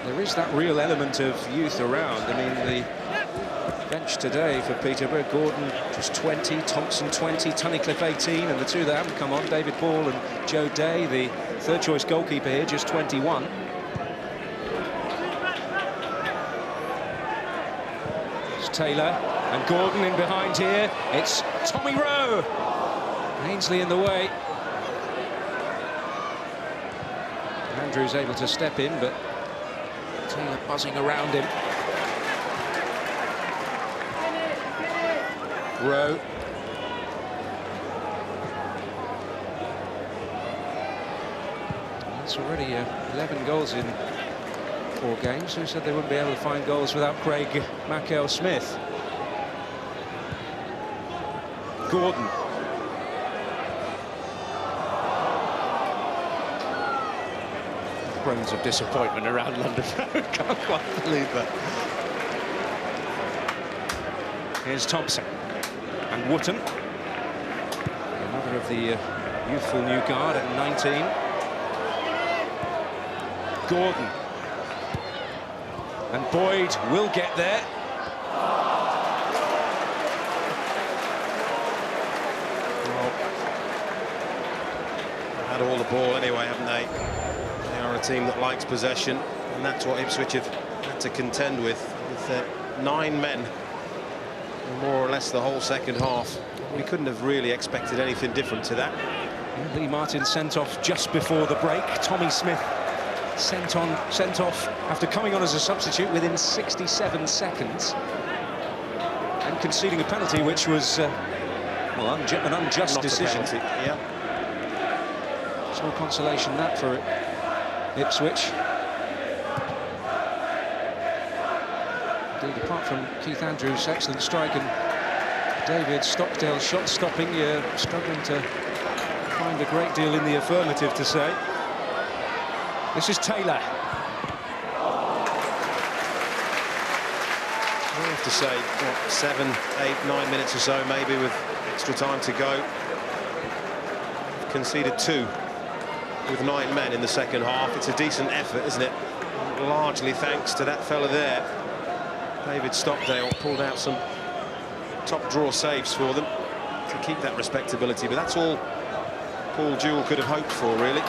There is that real element of youth around. I mean, the bench today for Peterborough, Gordon just 20, Thompson 20, Tunnicliffe 18, and the two that haven't come on, David Ball and Joe Day, the third-choice goalkeeper here, just 21. It's Taylor and Gordon in behind here. It's Tommy Rowe. Ainsley in the way. Andrews able to step in, but Taylor buzzing around him. Rowe. It's already 11 goals in 4 games. Who said they wouldn't be able to find goals without Craig Mackail-Smith? Gordon. Groans of disappointment around London Road. Can't quite believe that. Here's Thompson and Wootton, another of the youthful new guard at 19. Gordon and Boyd will get there. Well, they've had all the ball anyway, haven't they? They are a team that likes possession, and that's what Ipswich have had to contend with 9 men, more or less the whole second half. We couldn't have really expected anything different to that. Lee Martin sent off just before the break. Tommy Smith sent off after coming on as a substitute within 67 seconds and conceding a penalty, which was well, an unjust Not decision. a penalty. Yeah. Small consolation that for Ipswich. Indeed, apart from Keith Andrews' excellent strike and David Stockdale's shot stopping, you're struggling to find a great deal in the affirmative to say. This is Taylor. I have to say, what, 7, 8, 9 minutes or so, maybe, with extra time to go. Conceded 2 with 9 men in the second half. It's a decent effort, isn't it? Largely thanks to that fella there. David Stockdale pulled out some top draw saves for them to keep that respectability, but that's all Paul Jewell could have hoped for, really.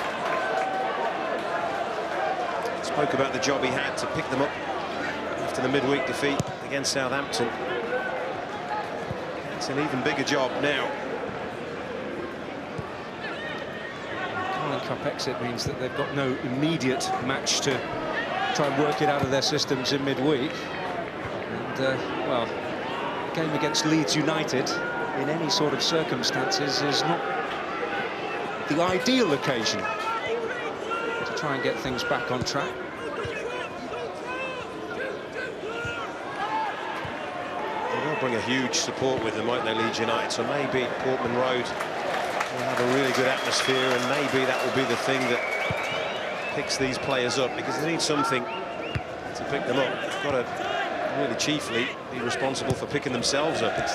Spoke about the job he had to pick them up after the midweek defeat against Southampton. It's an even bigger job now. Carling Cup exit means that they've got no immediate match to try and work it out of their systems in midweek. And, well, a game against Leeds United in any sort of circumstances is not the ideal occasion to try and get things back on track. They'll bring a huge support with them, won't they, Leeds United? So maybe Portman Road will have a really good atmosphere, and maybe that will be the thing that picks these players up, because they need something to pick them up. They've got to really chiefly be responsible for picking themselves up. It's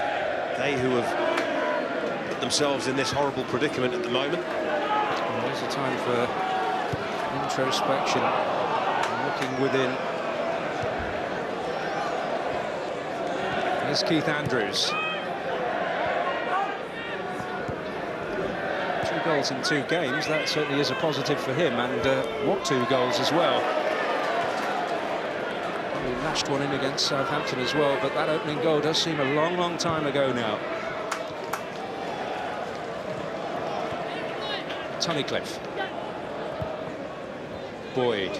they who have put themselves in this horrible predicament at the moment. Well, there's a time for introspection, looking within. Here's Keith Andrews. 2 goals in 2 games, that certainly is a positive for him, and what 2 goals as well. He lashed one in against Southampton as well, but that opening goal does seem a long, long time ago now. Tunnicliffe. Boyd.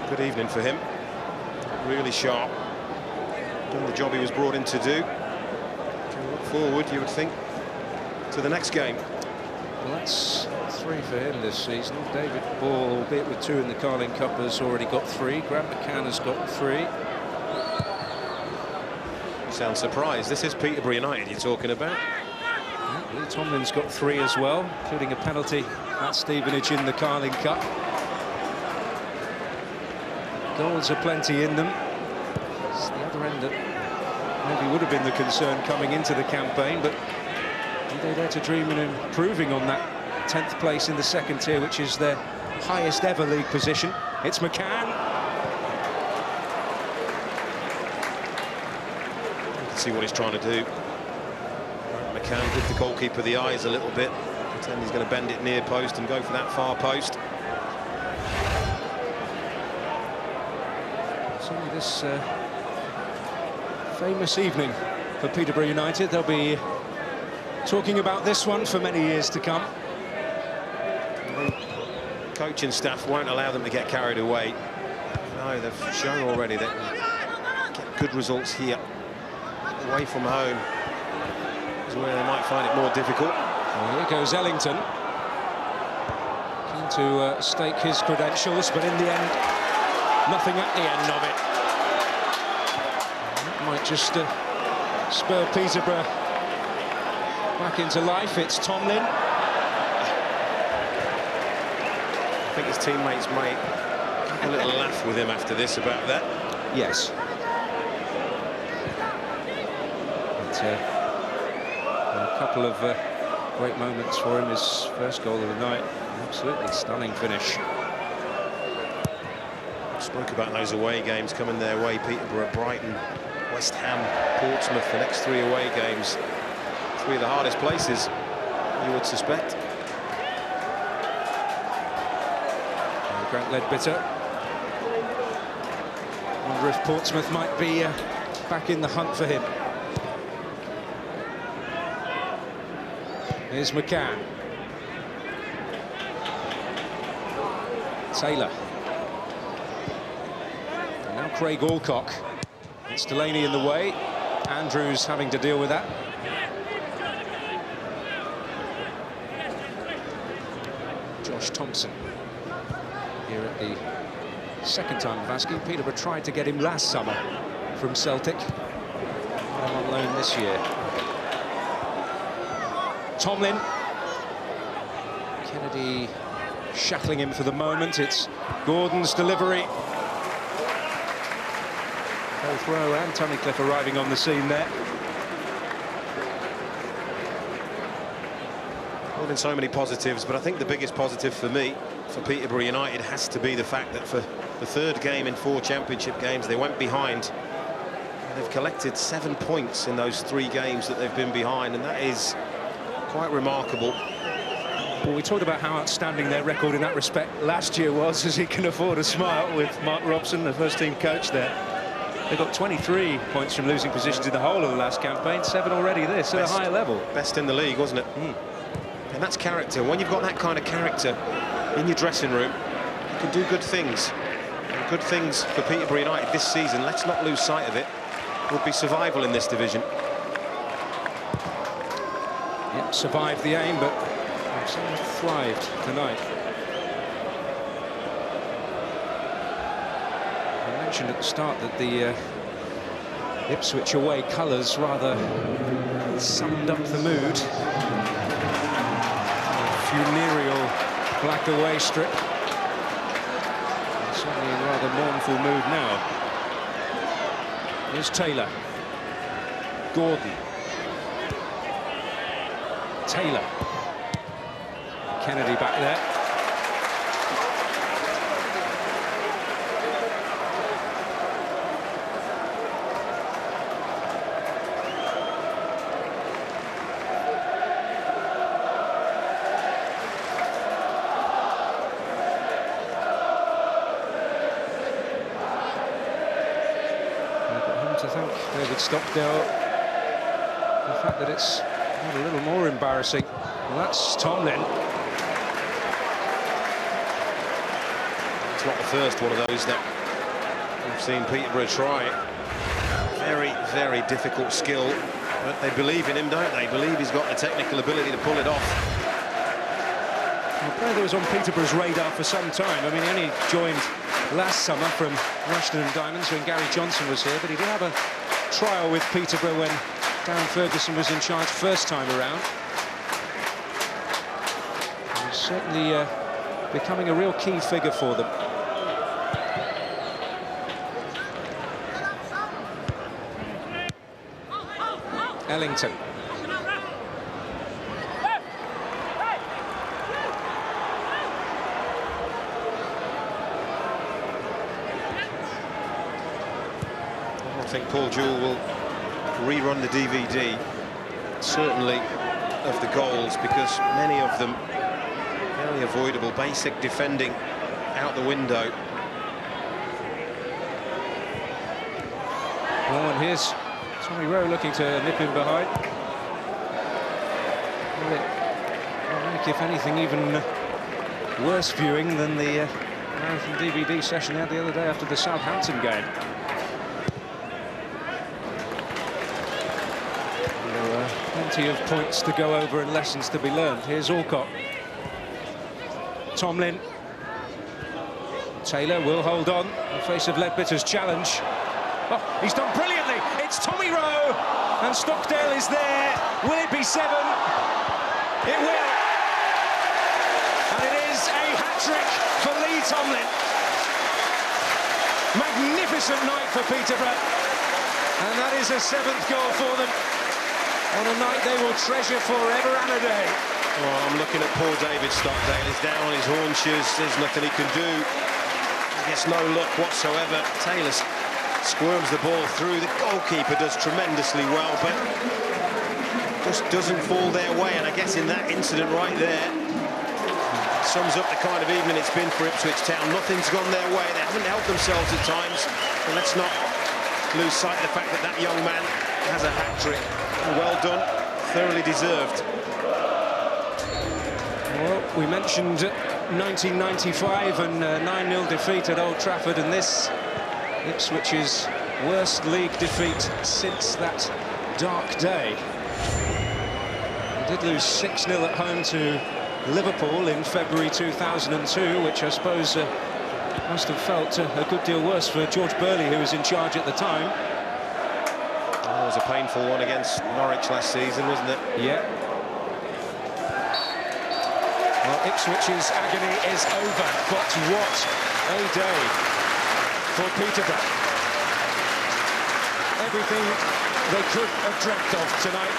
Good evening for him. Really sharp. Done the job he was brought in to do. Can look forward, you would think, to the next game. Well, that's 3 for him this season. David Ball, albeit with 2 in the Carling Cup, has already got 3. Grant McCann has got 3. You sound surprised. This is Peterborough United you're talking about. Yeah, Lee Tomlin's got 3 as well, including a penalty at Stevenage in the Carling Cup. Goals are plenty in them. It's the other end that maybe would have been the concern coming into the campaign, but they dare to dream in improving on that 10th place in the second tier, which is their highest ever league position. It's McCann. You can see what he's trying to do. McCann give the goalkeeper the eyes a little bit. Pretend he's going to bend it near post and go for that far post. This famous evening for Peterborough United. They'll be talking about this one for many years to come. The coaching staff won't allow them to get carried away. No, they've shown already that get good results here. Away from home is where they might find it more difficult. Well, here goes Ellington. Keen to stake his credentials, but in the end, nothing at the end of it. Might just spur Peterborough back into life. It's Tomlin. I think his teammates might have a little laugh with him after this about that. Yes. But, a couple of great moments for him. His first goal of the night. Absolutely stunning finish. Spoke about those away games coming their way. Peterborough, Brighton, West Ham, Portsmouth, the next 3 away games. 3 of the hardest places, you would suspect. And Grant Leadbitter. Wonder if Portsmouth might be back in the hunt for him. Here's McCann. Taylor. And now Craig Alcock. It's Delaney in the way. Andrews having to deal with that. Josh Thompson here at the second time of asking. Peterborough tried to get him last summer from Celtic. I'm on loan this year. Tomlin. Kennedy shackling him for the moment. It's Gordon's delivery. Both Rowe and Tunnicliffe arriving on the scene there. Well, been so many positives, but I think the biggest positive for me, for Peterborough United, has to be the fact that for the third game in 4 championship games, they went behind. They've collected 7 points in those 3 games that they've been behind, and that is quite remarkable. Well, we talked about how outstanding their record in that respect last year was, as he can afford a smile with Mark Robson, the first-team coach there. They got 23 points from losing positions in the whole of the last campaign, 7 already this, at a higher level. Best in the league, wasn't it? And that's character. When you've got that kind of character in your dressing room, you can do good things. And good things for Peterborough United this season, let's not lose sight of it, would be survival in this division. Yep, survived the aim, but thrived tonight. I mentioned at the start that the Ipswich away colours rather summed up the mood. A funereal black away strip. Certainly in rather mournful mood now. Here's Taylor. Gordon. Taylor. Kennedy back there. I've got him to thank David Stockdale. The fact that it's a little more embarrassing. Well, that's Tomlin. It's not the first one of those that we've seen Peterborough try. Very, very difficult skill, but they believe in him, don't they? Believe he's got the technical ability to pull it off. A player that was on Peterborough's radar for some time. I mean, he only joined last summer from Rushden and Diamonds when Gary Johnson was here, but he did have a trial with Peterborough when Darren Ferguson was in charge first time around. He's certainly becoming a real key figure for them. Ellington. I think Paul Jewell will rerun the DVD, certainly, of the goals, because many of them very avoidable. Basic defending out the window. Oh, and here's Tommy Rowe looking to nip him behind. Well, it make, if anything, even worse viewing than the marathon DVD session they had the other day after the Southampton game. There are plenty of points to go over and lessons to be learned. Here's Alcott. Tomlin. Taylor will hold on in the face of Ledbitter's challenge. Oh, he's done brilliantly. It's Tommy Rowe, and Stockdale is there. Will it be 7? It will. And it is a hat-trick for Lee Tomlin. Magnificent night for Peterborough. And that is a 7th goal for them on a night they will treasure forever and a day. Well, I'm looking at poor David Stockdale. He's down on his haunches. There's nothing he can do. He gets no luck whatsoever. Taylor squirms the ball through. The goalkeeper does tremendously well, but just doesn't fall their way. And I guess in that incident right there sums up the kind of evening it's been for Ipswich Town. Nothing's gone their way. They haven't helped themselves at times. And let's not lose sight of the fact that that young man has a hat-trick. Well done, thoroughly deserved. Well, we mentioned 1995 and 9-0 defeat at Old Trafford, and this Ipswich's worst league defeat since that dark day. They did lose 6-0 at home to Liverpool in February 2002, which I suppose must have felt a good deal worse for George Burley, who was in charge at the time. Well, it was a painful one against Norwich last season, wasn't it? Yeah. Well, Ipswich's agony is over, but what a day for Peterborough. Everything they could have dreamt of tonight.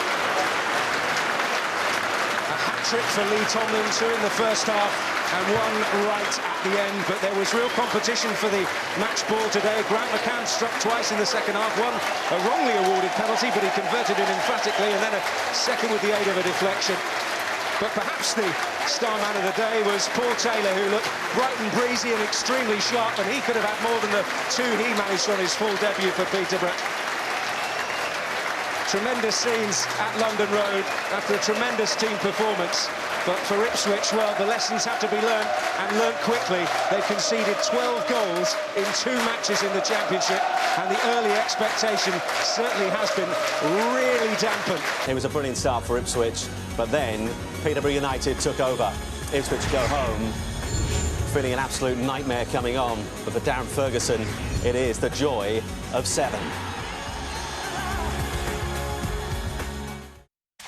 A hat-trick for Lee Tomlin, 2 in the first half and 1 right at the end, but there was real competition for the match ball today. Grant McCann struck twice in the second half, one a wrongly awarded penalty, but he converted it emphatically, and then a second with the aid of a deflection. But perhaps the star man of the day was Paul Taylor, who looked bright and breezy and extremely sharp, and he could have had more than the 2 he managed on his full debut for Peterborough. Tremendous scenes at London Road after a tremendous team performance. But for Ipswich, well, the lessons have to be learnt, and learnt quickly. They conceded 12 goals in 2 matches in the Championship, and the early expectation certainly has been really dampened. It was a brilliant start for Ipswich, but then Peterborough United took over. Ipswich go home, feeling an absolute nightmare coming on. But for Darren Ferguson, it is the joy of 7.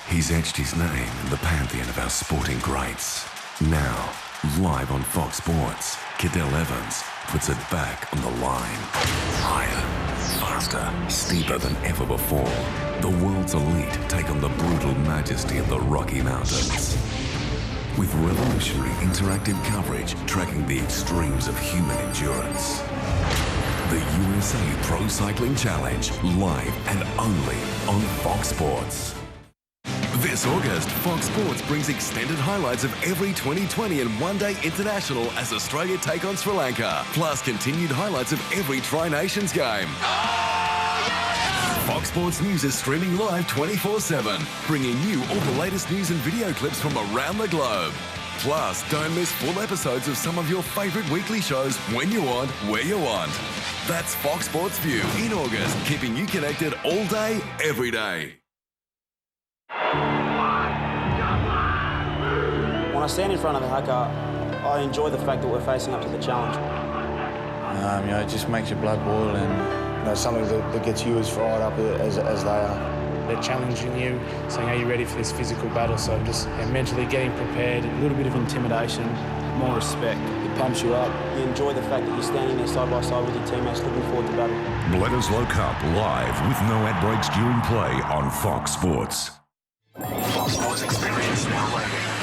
He's etched his name in the pantheon of our sporting greats. Now, live on Fox Sports, Cadell Evans puts it back on the line. Higher, faster, steeper than ever before. The world's elite take on the brutal majesty of the Rocky Mountains. With revolutionary interactive coverage tracking the extremes of human endurance. The USA Pro Cycling Challenge, live and only on Fox Sports. This August, Fox Sports brings extended highlights of every 2020 and one-day international as Australia take on Sri Lanka, plus continued highlights of every Tri-Nations game. Fox Sports News is streaming live 24/7, bringing you all the latest news and video clips from around the globe. Plus, don't miss full episodes of some of your favourite weekly shows when you want, where you want. That's Fox Sports View in August, keeping you connected all day, every day. When I stand in front of the haka, I enjoy the fact that we're facing up to the challenge. It just makes your blood boil, and something that gets you as fired up as they are. They're challenging you, saying, are you ready for this physical battle? So just mentally getting prepared, a little bit of intimidation, more respect. It pumps you up. You enjoy the fact that you're standing there side by side with your teammates looking forward to battle. Bledisloe Cup live with no ad breaks during play on Fox Sports. Fox Sports Experience now loading.